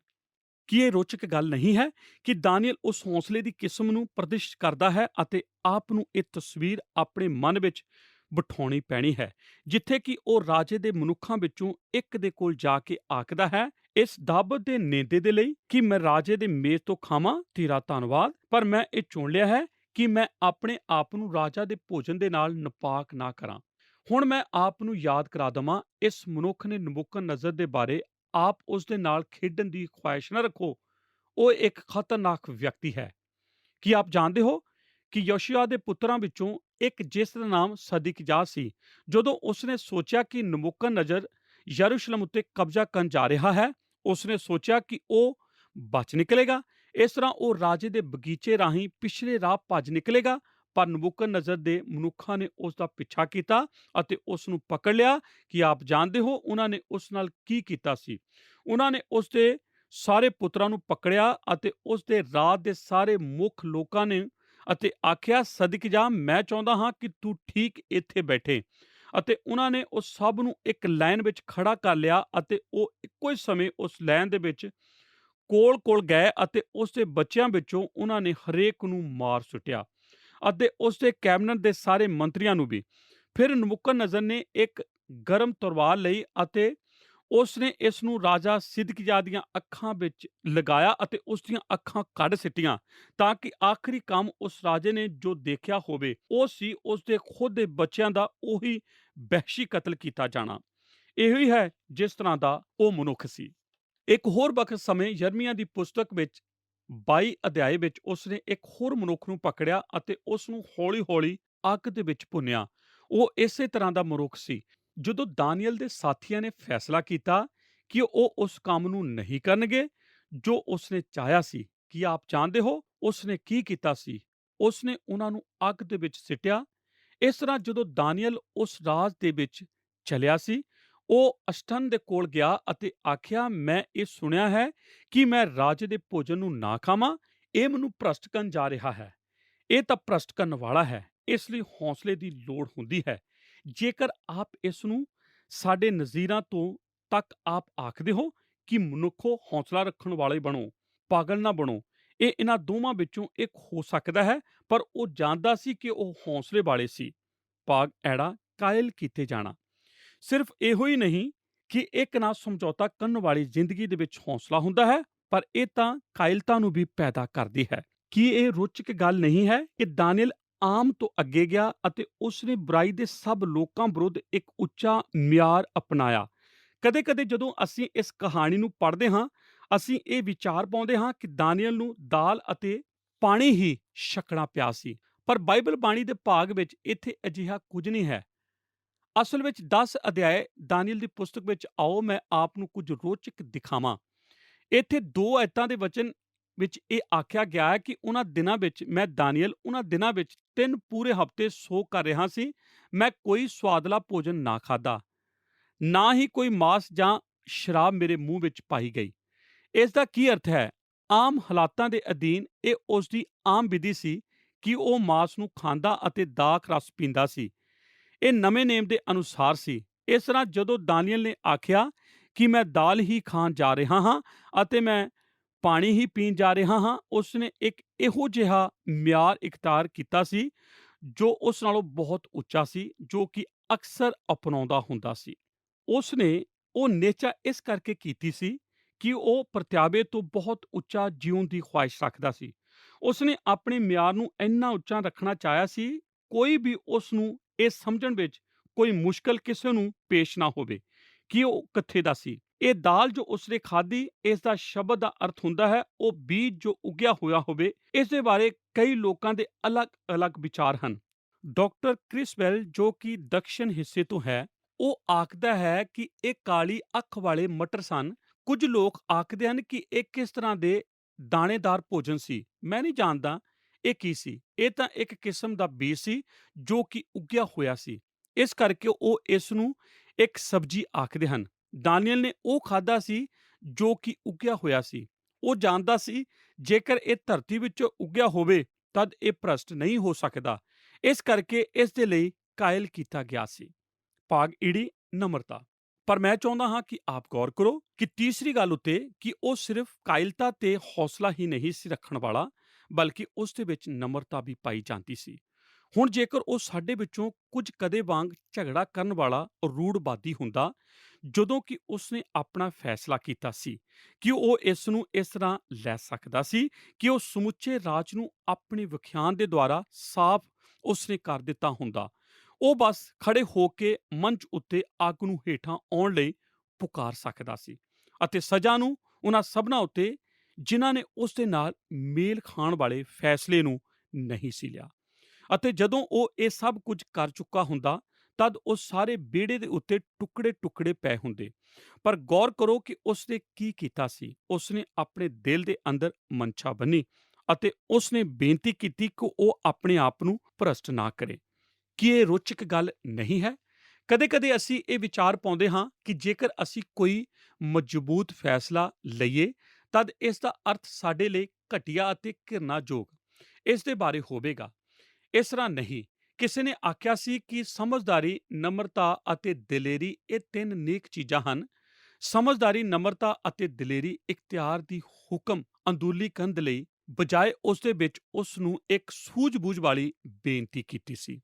ਕੀ ਇਹ ਰੋਚਕ ਗੱਲ ਨਹੀਂ ਹੈ ਕਿ ਦਾਨੀਏਲ ਉਸ ਹੌਸਲੇ ਦੀ ਕਿਸਮ ਨੂੰ ਪ੍ਰਦਰਸ਼ਿਤ ਕਰਦਾ ਹੈ, ਅਤੇ ਆਪ ਨੂੰ ਇਹ ਤਸਵੀਰ ਆਪਣੇ ਮਨ ਵਿੱਚ ਬਿਠਾਉਣੀ ਪੈਣੀ ਹੈ, ਜਿੱਥੇ ਕਿ ਉਹ ਰਾਜੇ ਦੇ ਮਨੁੱਖਾਂ ਵਿੱਚੋਂ ਇੱਕ ਦੇ ਕੋਲ ਜਾ ਕੇ ਆਖਦਾ ਹੈ, ਇਸ ਦਾਵਤ ਦੇ ਨੇਦੇ ਦੇ ਲਈ ਕਿ ਮੈਂ ਰਾਜੇ ਦੇ ਮੇਜ਼ ਤੋਂ ਖਾਵਾਂ, ਤੇਰਾ ਧੰਨਵਾਦ, ਪਰ ਮੈਂ ਇਹ ਚੁਣ ਲਿਆ ਹੈ ਕਿ ਮੈਂ ਆਪਣੇ ਆਪ ਨੂੰ ਰਾਜਾ ਦੇ ਭੋਜਨ ਦੇ ਨਾਲ ਨਾਪਾਕ ਨਾ ਕਰਾਂ। ਹੁਣ ਮੈਂ ਆਪ ਨੂੰ ਯਾਦ ਕਰਾ ਦੇਵਾਂ, ਇਸ ਮਨੁੱਖ ਨੇ ਨਬੂਕਦਨੇਜ਼ਰ ਦੇ ਬਾਰੇ ਆਪ ਉਸ ਦੇ ਨਾਲ ਖੇਡਣ ਦੀ ਖੁਆਇਸ਼ ਨਾ ਰੱਖੋ। ਉਹ ਇੱਕ ਖਤਰਨਾਕ ਵਿਅਕਤੀ ਹੈ। ਕੀ ਆਪ ਜਾਣਦੇ ਹੋ ਕਿ ਯੋਸ਼ੀਆ ਦੇ ਪੁੱਤਰਾਂ ਵਿੱਚੋਂ ਇੱਕ, ਜਿਸ ਦਾ ਨਾਮ ਸਦਕਿਯਾਹ ਸੀ, ਜਦੋਂ ਉਸਨੇ ਸੋਚਿਆ ਕਿ ਨਬੂਕਦਨੇਜ਼ਰ ਯਰੂਸ਼ਲਮ ਉੱਤੇ ਕਬਜ਼ਾ ਕਰਨ ਜਾ ਰਿਹਾ ਹੈ, ਉਸਨੇ ਸੋਚਿਆ ਕਿ ਉਹ ਬਚ ਨਿਕਲੇਗਾ। ਇਸ ਤਰ੍ਹਾਂ ਉਹ ਰਾਜੇ ਦੇ ਬਗੀਚੇ ਰਾਹੀਂ ਪਿਛਲੇ ਰਾਹ ਭੱਜ ਨਿਕਲੇਗਾ, ਪਰ ਨਬੂਕਦਨੇਜ਼ਰ ਦੇ ਮਨੁੱਖਾਂ ਨੇ ਉਸ ਦਾ ਪਿੱਛਾ ਕੀਤਾ ਅਤੇ ਉਸ ਨੂੰ ਪਕੜ ਲਿਆ। ਕਿ ਆਪ ਜਾਣਦੇ ਹੋ ਉਹਨਾਂ ਨੇ ਉਸ ਨਾਲ ਕੀ ਕੀਤਾ ਸੀ? ਉਹਨਾਂ ਨੇ ਉਸ ਦੇ ਸਾਰੇ ਪੁੱਤਰਾਂ ਨੂੰ ਪਕੜਿਆ ਅਤੇ ਉਸ ਦੇ ਰਾਜ ਦੇ ਸਾਰੇ ਮੁੱਖ ਲੋਕਾਂ ਨੇ ਅਤੇ ਆਖਿਆ, ਸਦਕਿਯਾਹ, ਮੈਂ ਚਾਹੁੰਦਾ ਹਾਂ ਕਿ ਤੂੰ ਠੀਕ ਇੱਥੇ ਬੈਠੇ। ਅਤੇ ਉਹਨਾਂ ਨੇ ਉਸ ਸਭ ਨੂੰ ਇੱਕ ਲਾਈਨ ਵਿੱਚ ਖੜਾ ਕਰ ਲਿਆ, ਅਤੇ ਉਹ ਇੱਕੋ ਹੀ ਸਮੇਂ ਉਸ ਲਾਈਨ ਦੇ ਵਿੱਚ ਕੋਲ ਗਏ, ਅਤੇ ਉਸ ਦੇ ਬੱਚਿਆਂ ਵਿੱਚੋਂ ਉਹਨਾਂ ਨੇ ਹਰੇਕ ਨੂੰ ਮਾਰ ਸੁੱਟਿਆ, ਅਤੇ ਉਸ ਦੇ ਕੈਬਨਿਟ ਦੇ ਸਾਰੇ ਮੰਤਰੀਆਂ ਨੂੰ ਵੀ। ਫਿਰ ਨਬੂਕਦਨੇਜ਼ਰ ਨੇ ਇੱਕ ਗਰਮ ਤਲਵਾਰ ਲਈ ਅਤੇ ਉਸ ਨੇ ਇਸ ਨੂੰ ਰਾਜਾ ਸਿਦਕਿਯਾਹ ਦੀਆਂ ਅੱਖਾਂ ਵਿੱਚ ਲਗਾਇਆ ਅਤੇ ਉਸ ਦੀਆਂ ਅੱਖਾਂ ਕੱਢ ਸਿੱਟੀਆਂ, ਤਾਂ ਕਿ ਆਖਰੀ ਕੰਮ ਉਸ ਰਾਜੇ ਨੇ ਜੋ ਦੇਖਿਆ ਹੋਵੇ ਉਹ ਸੀ ਉਸ ਦੇ ਖੁਦ ਦੇ ਬੱਚਿਆਂ ਦਾ ਉਹੀ ਵਹਿਸ਼ੀ ਕਤਲ ਕੀਤਾ ਜਾਣਾ। ਇਹੋ ਹੀ ਹੈ ਜਿਸ ਤਰ੍ਹਾਂ ਦਾ ਉਹ ਮਨੁੱਖ ਸੀ। ਇੱਕ ਹੋਰ ਵਕਤ ਸਮੇਂ ਯਰਮੀਆ ਦੀ ਪੁਸਤਕ ਵਿੱਚ 22 ਅਧਿਆਏ ਵਿੱਚ ਉਸਨੇ ਇੱਕ ਹੋਰ ਮਨੁੱਖ ਨੂੰ ਪਕੜਿਆ ਅਤੇ ਉਸ ਨੂੰ ਹੌਲੀ-ਹੌਲੀ ਅੱਗ ਦੇ ਵਿੱਚ ਭੁੰਨਿਆ। ਉਹ ਇਸੇ ਤਰ੍ਹਾਂ ਦਾ ਮਨੁੱਖ ਸੀ। ਜਦੋਂ ਦਾਨੀਏਲ ਦੇ ਸਾਥੀਆਂ ਨੇ ਫੈਸਲਾ ਕੀਤਾ ਕਿ ਉਹ ਉਸ ਕੰਮ ਨੂੰ ਨਹੀਂ ਕਰਨਗੇ ਜੋ ਉਸਨੇ ਚਾਹਿਆ ਸੀ, ਕੀ ਆਪ ਜਾਣਦੇ ਹੋ ਉਸਨੇ ਕੀ ਕੀਤਾ ਸੀ? ਉਸਨੇ ਉਹਨਾਂ ਨੂੰ ਅੱਗ ਦੇ ਵਿੱਚ ਸਿੱਟਿਆ। ਇਸ ਤਰ੍ਹਾਂ ਜਦੋਂ ਦਾਨੀਏਲ ਉਸ ਰਾਜ ਦੇ ਵਿੱਚ ਚਲਿਆ ਸੀ, ਉਹ ਅਸ਼ਟਨ ਦੇ ਕੋਲ ਗਿਆ ਅਤੇ ਆਖਿਆ, ਮੈਂ ਇਹ ਸੁਣਿਆ ਹੈ ਕਿ ਮੈਂ ਰਾਜੇ ਦੇ ਭੋਜਨ ਨੂੰ ਨਾ ਖਾਵਾਂ, ਇਹ ਮੈਨੂੰ ਭ੍ਰਸ਼ਟ ਕਰਨ ਜਾ ਰਿਹਾ ਹੈ। ਇਹ ਤਾਂ ਭ੍ਰਸ਼ਟ ਕਰਨ ਵਾਲਾ ਹੈ। ਇਸ ਲਈ ਹੌਸਲੇ ਦੀ ਲੋੜ ਹੁੰਦੀ ਹੈ। ਜੇਕਰ ਆਪ ਇਸ ਨੂੰ ਸਾਡੇ ਨਜ਼ੀਰਾਂ ਤੋਂ ਤੱਕ ਆਪ ਆਖਦੇ ਹੋ ਕਿ ਮਨੁੱਖੋ, ਹੌਸਲਾ ਰੱਖਣ ਵਾਲੇ ਬਣੋ, ਪਾਗਲ ਨਾ ਬਣੋ। ਇਹ ਇਹਨਾਂ ਦੋਵਾਂ ਵਿੱਚੋਂ ਇੱਕ ਹੋ ਸਕਦਾ ਹੈ, ਪਰ ਉਹ ਜਾਣਦਾ ਸੀ ਕਿ ਉਹ ਹੌਸਲੇ ਵਾਲੇ ਸੀ। ਭਾਗ ਐੜਾ, ਕਾਇਲ ਕੀਤੇ ਜਾਣਾ। ਸਿਰਫ ਇਹੋ ਹੀ ਨਹੀਂ ਕਿ ਇੱਕ ਨਾਲ ਸਮਝੌਤਾ ਕਰਨ ਵਾਲੀ ਜ਼ਿੰਦਗੀ ਦੇ ਵਿੱਚ ਹੌਸਲਾ ਹੁੰਦਾ ਹੈ, ਪਰ ਇਹ ਤਾਂ ਕਾਇਲਤਾ ਨੂੰ ਵੀ ਪੈਦਾ ਕਰਦੀ ਹੈ। ਕੀ ਇਹ ਰੋਚਕ ਗੱਲ ਨਹੀਂ ਹੈ ਕਿ ਦਾਨੀਏਲ ਆਮ ਤੋਂ ਅੱਗੇ ਗਿਆ ਅਤੇ ਉਸਨੇ ਬੁਰਾਈ ਦੇ ਸਭ ਲੋਕਾਂ ਵਿਰੁੱਧ ਇੱਕ ਉੱਚਾ ਮਿਆਰ ਅਪਣਾਇਆ। ਕਦੇ-ਕਦੇ ਜਦੋਂ ਅਸੀਂ ਇਸ ਕਹਾਣੀ ਨੂੰ ਪੜ੍ਹਦੇ ਹਾਂ, ਅਸੀਂ ਇਹ ਵਿਚਾਰ ਪਾਉਂਦੇ ਹਾਂ ਕਿ ਦਾਨੀਏਲ ਨੂੰ ਦਾਲ ਅਤੇ ਪਾਣੀ ਹੀ ਛਕਣਾ ਪਿਆ ਸੀ, ਪਰ ਬਾਈਬਲ ਬਾਣੀ ਦੇ ਭਾਗ ਵਿੱਚ ਇੱਥੇ ਅਜਿਹਾ ਕੁਝ ਨਹੀਂ ਹੈ। ਅਸਲ ਵਿੱਚ 10 ਅਧਿਆਏ ਦਾਨੀਏਲ ਦੀ ਪੁਸਤਕ ਵਿੱਚ ਆਓ ਮੈਂ ਆਪ ਨੂੰ ਕੁਝ ਰੋਚਕ ਦਿਖਾਵਾਂ। ਇੱਥੇ 2 ਆਇਤਾਂ ਦੇ ਵਚਨ ਵਿੱਚ ਇਹ ਆਖਿਆ ਗਿਆ ਹੈ ਕਿ ਉਹਨਾਂ ਦਿਨਾਂ ਵਿੱਚ ਮੈਂ ਦਾਨੀਏਲ ਉਹਨਾਂ ਦਿਨਾਂ ਵਿੱਚ 3 ਪੂਰੇ ਹਫ਼ਤੇ ਸੋਗ ਕਰ ਰਿਹਾ ਸੀ। ਮੈਂ ਕੋਈ ਸਵਾਦਲਾ ਭੋਜਨ ਨਾ ਖਾਧਾ, ਨਾ ਹੀ ਕੋਈ ਮਾਸ ਜਾਂ ਸ਼ਰਾਬ ਮੇਰੇ ਮੂੰਹ ਵਿੱਚ ਪਾਈ ਗਈ। ਇਸ ਦਾ ਕੀ ਅਰਥ ਹੈ? ਆਮ ਹਾਲਾਤਾਂ ਦੇ ਅਧੀਨ ਇਹ ਉਸ ਦੀ ਆਮ ਵਿਧੀ ਸੀ ਕਿ ਉਹ ਮਾਸ ਨੂੰ ਖਾਂਦਾ ਅਤੇ ਦਾਖ ਰਸ ਪੀਂਦਾ ਸੀ। ਇਹ ਨਵੇਂ ਨੇਮ ਦੇ ਅਨੁਸਾਰ ਸੀ। ਇਸ ਤਰ੍ਹਾਂ ਜਦੋਂ ਦਾਨੀਏਲ ਨੇ ਆਖਿਆ ਕਿ ਮੈਂ ਦਾਲ ਹੀ ਖਾਣ ਜਾ ਰਿਹਾ ਹਾਂ ਅਤੇ ਮੈਂ ਪਾਣੀ ਹੀ ਪੀਣ ਜਾ ਰਿਹਾ ਹਾਂ, ਉਸਨੇ ਇੱਕ ਇਹੋ ਜਿਹਾ ਮਿਆਰ ਇਖਤਿਆਰ ਕੀਤਾ ਸੀ ਜੋ ਉਸ ਨਾਲੋਂ ਬਹੁਤ ਉੱਚਾ ਸੀ, ਜੋ ਕਿ ਅਕਸਰ ਅਪਣਾਉਂਦਾ ਹੁੰਦਾ ਸੀ। ਉਸਨੇ ਉਹ ਨੇਚਾ ਇਸ ਕਰਕੇ ਕੀਤੀ ਸੀ ਕਿ ਉਹ ਪ੍ਰਤਿਆਵੇ ਤੋਂ ਬਹੁਤ ਉੱਚਾ ਜਿਉਣ ਦੀ ਖੁਆਇਸ਼ ਰੱਖਦਾ ਸੀ। ਉਸਨੇ ਆਪਣੇ ਮਿਆਰ ਨੂੰ ਇੰਨਾ ਉੱਚਾ ਰੱਖਣਾ ਚਾਹਿਆ ਸੀ, ਕੋਈ ਵੀ ਉਸ ਨੂੰ ਇਹ ਸਮਝਣ ਵਿੱਚ ਕੋਈ ਮੁਸ਼ਕਲ ਕਿਸੇ ਨੂੰ ਪੇਸ਼ ਨਾ ਹੋਵੇ ਕਿ ਉਹ ਕਿੱਥੇ ਦਾ ਸੀ। ਇਹ ਦਾਲ ਜੋ ਉਸਨੇ ਖਾਧੀ, ਇਸ ਦਾ ਸ਼ਬਦ ਦਾ ਅਰਥ ਹੁੰਦਾ ਹੈ ਉਹ ਬੀਜ ਜੋ ਉਗਿਆ ਹੋਇਆ ਹੋਵੇ। ਇਸ ਦੇ ਬਾਰੇ ਕਈ ਲੋਕਾਂ ਦੇ ਅਲੱਗ-ਅਲੱਗ ਵਿਚਾਰ ਹਨ। ਡਾਕਟਰ ਕ੍ਰਿਸਵੈਲ, ਜੋ ਕਿ ਦਕਸ਼ਣ ਹਿੱਸੇ ਤੋਂ ਹੈ, ਉਹ ਆਖਦਾ ਹੈ ਕਿ ਇਹ ਕਾਲੀ ਅੱਖ ਵਾਲੇ ਮਟਰ ਸਨ। ਕੁਝ ਲੋਕ ਆਖਦੇ ਹਨ ਕਿ ਇਹ ਕਿਸ ਤਰ੍ਹਾਂ ਦੇ ਦਾਣੇਦਾਰ ਭੋਜਨ ਸੀ। ਮੈਂ ਨਹੀਂ ਜਾਣਦਾ ਇਹ ਕੀ ਸੀ। ਇਹ ਤਾਂ ਇੱਕ ਕਿਸਮ ਦਾ ਬੀਜ ਸੀ ਜੋ ਕਿ ਉਗਿਆ ਹੋਇਆ ਸੀ। ਇਸ ਕਰਕੇ ਉਹ ਇਸ ਨੂੰ ਇੱਕ ਸਬਜ਼ੀ ਆਖਦੇ ਹਨ। ਦਾਨੀਏਲ ਨੇ ਉਹ ਖਾਧਾ ਸੀ ਜੋ ਕਿ ਉਗਿਆ ਹੋਇਆ ਸੀ। ਉਹ ਜਾਣਦਾ ਸੀ ਜੇਕਰ ਇਹ ਧਰਤੀ ਵਿੱਚੋਂ ਉਗਿਆ ਹੋਵੇ ਤਦ ਇਹ ਭ੍ਰਸ਼ਟ ਨਹੀਂ ਹੋ ਸਕਦਾ। ਇਸ ਕਰਕੇ ਇਸ ਦੇ ਲਈ ਕਾਇਲ ਕੀਤਾ ਗਿਆ ਸੀ। ਭਾਗ ਈੜੀ, ਨਮਰਤਾ। ਪਰ ਮੈਂ ਚਾਹੁੰਦਾ ਹਾਂ ਕਿ ਆਪ ਗੌਰ ਕਰੋ ਕਿ ਤੀਸਰੀ ਗੱਲ ਉੱਤੇ ਕਿ ਉਹ ਸਿਰਫ ਕਾਇਲਤਾ ਤੇ ਹੌਸਲਾ ਹੀ ਨਹੀਂ ਸੀ ਰੱਖਣ ਵਾਲਾ, ਬਲਕਿ ਉਸ ਦੇ ਵਿੱਚ ਨਮਰਤਾ ਵੀ ਪਾਈ ਜਾਂਦੀ ਸੀ। ਹੁਣ ਜੇਕਰ ਉਹ ਸਾਡੇ ਵਿੱਚੋਂ ਕੁਝ ਕਦੇ ਵਾਂਗ ਝਗੜਾ ਕਰਨ ਵਾਲਾ ਰੂੜਵਾਦੀ ਹੁੰਦਾ, ਜਦੋਂ ਕਿ ਉਸਨੇ ਆਪਣਾ ਫੈਸਲਾ ਕੀਤਾ ਸੀ ਕਿ ਉਹ ਇਸ ਨੂੰ ਇਸ ਤਰ੍ਹਾਂ ਲੈ ਸਕਦਾ ਸੀ ਕਿ ਉਹ ਸਮੁੱਚੇ ਰਾਜ ਨੂੰ ਆਪਣੇ ਵਿਖਿਆਨ ਦੇ ਦੁਆਰਾ ਸਾਫ਼ ਉਸਨੇ ਕਰ ਦਿੱਤਾ ਹੁੰਦਾ, ਉਹ ਬਸ ਖੜੇ ਹੋ ਕੇ ਮੰਚ ਉੱਤੇ ਅੱਗ ਨੂੰ ਹੇਠਾਂ ਆਉਣ ਲਈ ਪੁਕਾਰ ਸਕਦਾ ਸੀ ਅਤੇ ਸਜ਼ਾ ਨੂੰ ਉਹਨਾਂ ਸਭਨਾਂ ਉੱਤੇ ਜਿਨ੍ਹਾਂ ਨੇ ਉਸ ਦੇ ਨਾਲ ਮੇਲ ਖਾਣ ਵਾਲੇ ਫੈਸਲੇ ਨੂੰ ਨਹੀਂ ਸੀ ਲਿਆ। ਅਤੇ ਜਦੋਂ ਉਹ ਇਹ ਸਭ ਕੁਝ ਕਰ ਚੁੱਕਾ ਹੁੰਦਾ, ਤਦ ਉਹ ਸਾਰੇ ਬੇੜੇ ਦੇ ਉੱਤੇ ਟੁਕੜੇ-ਟੁਕੜੇ ਪਏ ਹੁੰਦੇ। ਪਰ ਗੌਰ ਕਰੋ ਕਿ ਉਸਨੇ ਕੀ ਕੀਤਾ ਸੀ। ਉਸਨੇ ਆਪਣੇ ਦਿਲ ਦੇ ਅੰਦਰ ਮਨਸ਼ਾ ਬੰਨੀ ਅਤੇ ਉਸਨੇ ਬੇਨਤੀ ਕੀਤੀ ਕਿ ਉਹ ਆਪਣੇ ਆਪ ਨੂੰ ਭ੍ਰਸ਼ਟ ਨਾ ਕਰੇ। ਕੀ ਇਹ ਰੋਚਕ ਗੱਲ ਨਹੀਂ ਹੈ? ਕਦੇ-ਕਦੇ ਅਸੀਂ ਇਹ ਵਿਚਾਰ ਪਾਉਂਦੇ ਹਾਂ ਕਿ ਜੇਕਰ ਅਸੀਂ ਕੋਈ ਮਜ਼ਬੂਤ ਫੈਸਲਾ ਲਈਏ, ਤਦ ਇਸ ਦਾ ਅਰਥ ਸਾਡੇ ਲਈ ਘਟੀਆ ਅਤੇ ਘਿਰਨਾਯੋਗ ਇਸ ਦੇ ਬਾਰੇ ਹੋਵੇਗਾ। ਇਸ ਤਰ੍ਹਾਂ ਨਹੀਂ। ਕਿਸੇ ਨੇ ਆਖਿਆ ਸੀ ਕਿ ਸਮਝਦਾਰੀ, ਨਮਰਤਾ ਅਤੇ ਦਲੇਰੀ ਇਹ 3 ਨੇਕ ਚੀਜ਼ਾਂ ਹਨ। ਸਮਝਦਾਰੀ, ਨਮਰਤਾ ਅਤੇ ਦਲੇਰੀ ਇਖਤਿਆਰ ਦੀ ਹੁਕਮ ਅੰਦਰੂਨੀ ਕੰਧ ਲਈ ਬਜਾਏ ਉਸ ਦੇ ਵਿੱਚ ਉਸ ਨੂੰ ਇੱਕ ਸੂਝ-ਬੂਝ ਵਾਲੀ ਬੇਨਤੀ ਕੀਤੀ ਸੀ।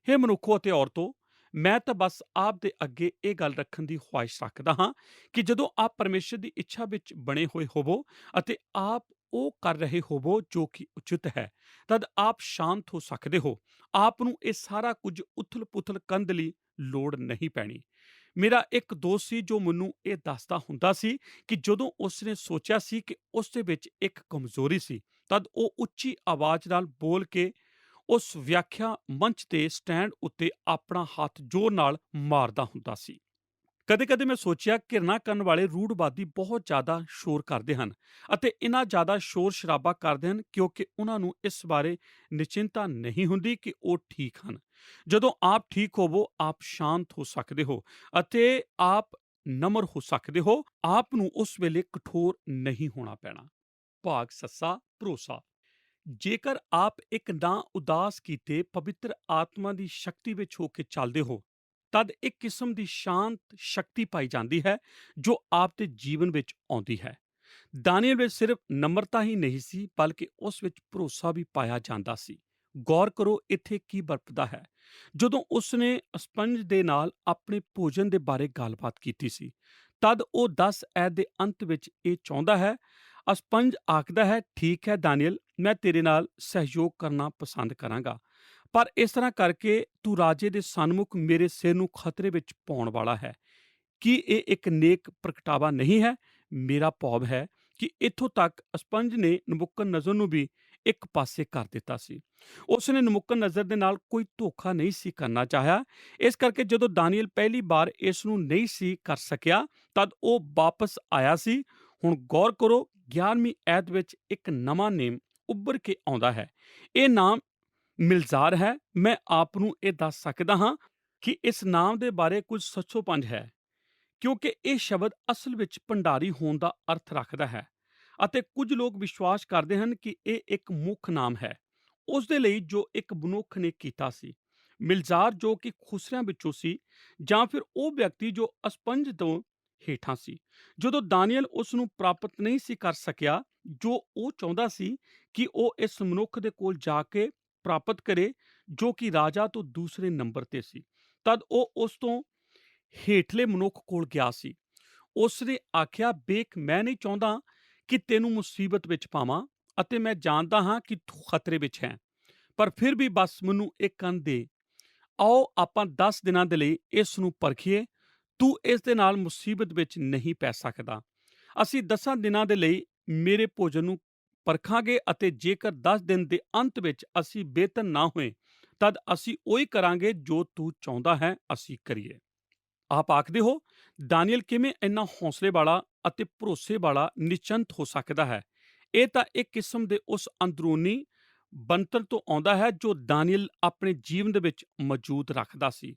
ਹੇ ਮਨੁੱਖੋ ਅਤੇ ਔਰਤੋ, ਮੈਂ ਤਾਂ ਬਸ ਆਪ ਦੇ ਅੱਗੇ ਇਹ ਗੱਲ ਰੱਖਣ ਦੀ ਖੁਆਇਸ਼ ਰੱਖਦਾ ਹਾਂ ਕਿ ਜਦੋਂ ਆਪ ਪਰਮੇਸ਼ਰ ਦੀ ਇੱਛਾ ਵਿੱਚ ਬਣੇ ਹੋਏ ਹੋਵੋ ਅਤੇ ਆਪ ਉਹ ਕਰ ਰਹੇ ਹੋਵੋ ਜੋ ਕਿ ਉਚਿਤ ਹੈ, ਤਦ ਆਪ ਸ਼ਾਂਤ ਹੋ ਸਕਦੇ ਹੋ। ਆਪ ਨੂੰ ਇਹ ਸਾਰਾ ਕੁਝ ਉਥਲ-ਪੁਥਲ ਕਰਨ ਲਈ ਲੋੜ ਨਹੀਂ ਪੈਣੀ। ਮੇਰਾ ਇੱਕ ਦੋਸਤ ਸੀ ਜੋ ਮੈਨੂੰ ਇਹ ਦੱਸਦਾ ਹੁੰਦਾ ਸੀ ਕਿ ਜਦੋਂ ਉਸਨੇ ਸੋਚਿਆ ਸੀ ਕਿ ਉਸ ਦੇ ਵਿੱਚ ਇੱਕ ਕਮਜ਼ੋਰੀ ਸੀ, ਤਦ ਉਹ ਉੱਚੀ ਆਵਾਜ਼ ਨਾਲ ਬੋਲ ਕੇ ਉਸ ਵਿਆਖਿਆ ਮੰਚ ਤੇ ਸਟੈਂਡ ਉੱਤੇ ਆਪਣਾ ਹੱਥ ਜ਼ੋਰ ਨਾਲ ਮਾਰਦਾ ਹੁੰਦਾ ਸੀ। ਕਦੇ-ਕਦੇ ਮੈਂ ਸੋਚਿਆ ਘਿਰਨਾ ਕਰਨ ਵਾਲੇ ਰੂੜਵਾਦੀ ਬਹੁਤ ਜ਼ਿਆਦਾ ਸ਼ੋਰ ਕਰਦੇ ਹਨ ਅਤੇ ਇੰਨਾ ਜ਼ਿਆਦਾ ਸ਼ੋਰ ਸ਼ਰਾਬਾ ਕਰਦੇ ਹਨ ਕਿਉਂਕਿ ਉਹਨਾਂ ਨੂੰ ਇਸ ਬਾਰੇ ਨਿਸ਼ਚਿੰਤਾ ਨਹੀਂ ਹੁੰਦੀ ਕਿ ਉਹ ਠੀਕ ਹਨ। ਜਦੋਂ ਆਪ ਠੀਕ ਹੋਵੋ, ਆਪ ਸ਼ਾਂਤ ਹੋ ਸਕਦੇ ਹੋ ਅਤੇ ਆਪ ਨਮਰ ਹੋ ਸਕਦੇ ਹੋ। ਆਪ ਨੂੰ ਉਸ ਵੇਲੇ ਕਠੋਰ ਨਹੀਂ ਹੋਣਾ ਪੈਣਾ। ਭਾਗ ਸੱਸਾ, ਭਰੋਸਾ। ਜੇਕਰ ਆਪ ਇੱਕ ਨਾ ਉਦਾਸ ਕੀਤੇ ਪਵਿੱਤਰ ਆਤਮਾ ਦੀ ਸ਼ਕਤੀ ਵਿੱਚ ਹੋ ਕੇ ਚੱਲਦੇ ਹੋ, ਤਦ ਇੱਕ ਕਿਸਮ ਦੀ ਸ਼ਾਂਤ ਸ਼ਕਤੀ ਪਾਈ ਜਾਂਦੀ ਹੈ ਜੋ ਆਪ ਦੇ ਜੀਵਨ ਵਿੱਚ ਆਉਂਦੀ ਹੈ। ਦਾਨੀਏਲ ਵਿੱਚ ਸਿਰਫ ਨਮਰਤਾ ਹੀ ਨਹੀਂ ਸੀ, ਬਲਕਿ ਉਸ ਵਿੱਚ ਭਰੋਸਾ ਵੀ ਪਾਇਆ ਜਾਂਦਾ ਸੀ। ਗੌਰ ਕਰੋ ਇੱਥੇ ਕੀ ਵਰਤਦਾ ਹੈ। ਜਦੋਂ ਉਸਨੇ ਸਪੰਜ ਦੇ ਨਾਲ ਆਪਣੇ ਭੋਜਨ ਦੇ ਬਾਰੇ ਗੱਲਬਾਤ ਕੀਤੀ ਸੀ, ਤਦ ਉਹ 10 ਐਤ ਦੇ ਅੰਤ ਵਿੱਚ ਇਹ ਚਾਹੁੰਦਾ ਹੈ। ਸਪੰਜ ਆਖਦਾ ਹੈ, ਠੀਕ ਹੈ ਦਾਨੀਏਲ, ਮੈਂ ਤੇਰੇ ਨਾਲ ਸਹਿਯੋਗ ਕਰਨਾ ਪਸੰਦ ਕਰਾਂਗਾ, ਪਰ ਇਸ ਤਰ੍ਹਾਂ ਕਰਕੇ ਤੂੰ ਰਾਜੇ ਦੇ ਸਨਮੁਖ ਮੇਰੇ ਸਿਰ ਨੂੰ ਖਤਰੇ ਵਿੱਚ ਪਾਉਣ ਵਾਲਾ ਹੈ। ਕੀ ਇਹ ਇੱਕ ਨੇਕ ਪ੍ਰਗਟਾਵਾ ਨਹੀਂ ਹੈ? ਮੇਰਾ ਭਾਵ ਹੈ ਕਿ ਇੱਥੋਂ ਤੱਕ ਸਪੰਜ ਨੇ ਨਬੂਕਦਨੇਜ਼ਰ ਨੂੰ ਵੀ ਇੱਕ ਪਾਸੇ ਕਰ ਦਿੱਤਾ ਸੀ। ਉਸਨੇ ਨਬੂਕਦਨੇਜ਼ਰ ਦੇ ਨਾਲ ਕੋਈ ਧੋਖਾ ਨਹੀਂ ਸੀ ਕਰਨਾ ਚਾਹਿਆ। ਇਸ ਕਰਕੇ ਜਦੋਂ ਦਾਨੀਏਲ ਪਹਿਲੀ ਵਾਰ ਇਸ ਨੂੰ ਨਹੀਂ ਸੀ ਕਰ ਸਕਿਆ, ਤਦ ਉਹ ਵਾਪਸ ਆਇਆ ਸੀ। ਹੁਣ ਗੌਰ ਕਰੋ 11ਵੀਂ ਐਤ ਵਿੱਚ ਇੱਕ ਨਵਾਂ ਨੇਮ ਉੱਭਰ ਕੇ ਆਉਂਦਾ ਹੈ। ਇਹ ਨਾਮ ਮਿਲਜ਼ਾਰ ਹੈ। ਮੈਂ ਆਪ ਨੂੰ ਇਹ ਦੱਸ ਸਕਦਾ ਹਾਂ ਕਿ ਇਸ ਨਾਮ ਦੇ ਬਾਰੇ ਕੁਝ ਸੱਚੋਪੰਜ ਹੈ, ਕਿਉਂਕਿ ਇਹ ਸ਼ਬਦ ਅਸਲ ਵਿੱਚ ਭੰਡਾਰੀ ਹੋਣ ਦਾ ਅਰਥ ਰੱਖਦਾ ਹੈ ਅਤੇ ਕੁਝ ਲੋਕ ਵਿਸ਼ਵਾਸ ਕਰਦੇ ਹਨ ਕਿ ਇਹ ਇੱਕ ਮੁੱਖ ਨਾਮ ਹੈ ਉਸ ਦੇ ਲਈ ਜੋ ਇੱਕ ਮਨੁੱਖ ਨੇ ਕੀਤਾ ਸੀ। ਮਿਲਜ਼ਾਰ ਜੋ ਕਿ ਖੁਸਰਿਆਂ ਵਿੱਚੋਂ ਸੀ, ਜਾਂ ਫਿਰ ਉਹ ਵਿਅਕਤੀ ਜੋ ਅਸਪੰਜ ਤੋਂ ਹੇਠਾਂ ਸੀ। ਜਦੋਂ ਦਾਨੀਏਲ ਉਸ ਨੂੰ ਪ੍ਰਾਪਤ ਨਹੀਂ ਸੀ ਕਰ ਸਕਿਆ ਜੋ ਉਹ ਚਾਹੁੰਦਾ ਸੀ ਕਿ ਉਹ ਇਸ ਮਨੁੱਖ ਦੇ ਕੋਲ ਜਾ ਕੇ ਪ੍ਰਾਪਤ ਕਰੇ ਜੋ ਕਿ ਰਾਜਾ ਤੋਂ ਦੂਸਰੇ ਨੰਬਰ ਤੇ ਸੀ, ਤਦ ਉਹ ਉਸ ਤੋਂ ਹੇਠਲੇ ਮਨੁੱਖ ਕੋਲ ਗਿਆ ਸੀ। ਉਸ ਨੇ ਆਖਿਆ, ਵੇਖ, ਮੈਂ ਨਹੀਂ ਚਾਹੁੰਦਾ ਕਿ ਤੈਨੂੰ ਮੁਸੀਬਤ ਵਿੱਚ ਪਾਵਾਂ ਅਤੇ ਮੈਂ ਜਾਣਦਾ ਹਾਂ ਕਿ ਤੂੰ ਖਤਰੇ ਵਿੱਚ ਹੈ, ਪਰ ਫਿਰ ਵੀ ਬਸ ਮੈਨੂੰ ਇੱਕ ਕੰਨ ਦੇ। ਆਓ ਆਪਾਂ 10 ਦਿਨਾਂ ਦੇ ਲਈ ਇਸ ਨੂੰ ਪਰਖੀਏ। ਤੂੰ ਇਸ ਦੇ ਨਾਲ ਮੁਸੀਬਤ ਵਿੱਚ ਨਹੀਂ ਪੈ ਸਕਦਾ। ਅਸੀਂ 10 ਦਿਨਾਂ ਦੇ ਲਈ ਮੇਰੇ ਭੋਜਨ ਨੂੰ ਪਰਖਾਂਗੇ ਅਤੇ ਜੇਕਰ 10 ਦਿਨ ਦੇ ਅੰਤ ਵਿੱਚ ਅਸੀਂ ਬੇਤਨ ਨਾ ਹੋਏ ਤਦ ਅਸੀਂ ਉਹੀ ਕਰਾਂਗੇ ਜੋ ਤੂੰ ਚਾਹੁੰਦਾ ਹੈ ਅਸੀਂ ਕਰੀਏ। ਆਪ ਆਖਦੇ ਹੋ ਦਾਨੀਏਲ ਕਿਵੇਂ ਇੰਨਾ ਹੌਸਲੇ ਵਾਲਾ ਅਤੇ ਭਰੋਸੇ ਵਾਲਾ ਨਿਸ਼ਚਿੰਤ ਹੋ ਸਕਦਾ ਹੈ। ਇਹ ਤਾਂ ਇੱਕ ਕਿਸਮ ਦੇ ਉਸ ਅੰਦਰੂਨੀ ਬਣਤਰ ਤੋਂ ਆਉਂਦਾ ਹੈ ਜੋ ਦਾਨੀਏਲ ਆਪਣੇ ਜੀਵਨ ਦੇ ਵਿੱਚ ਮੌਜੂਦ ਰੱਖਦਾ ਸੀ।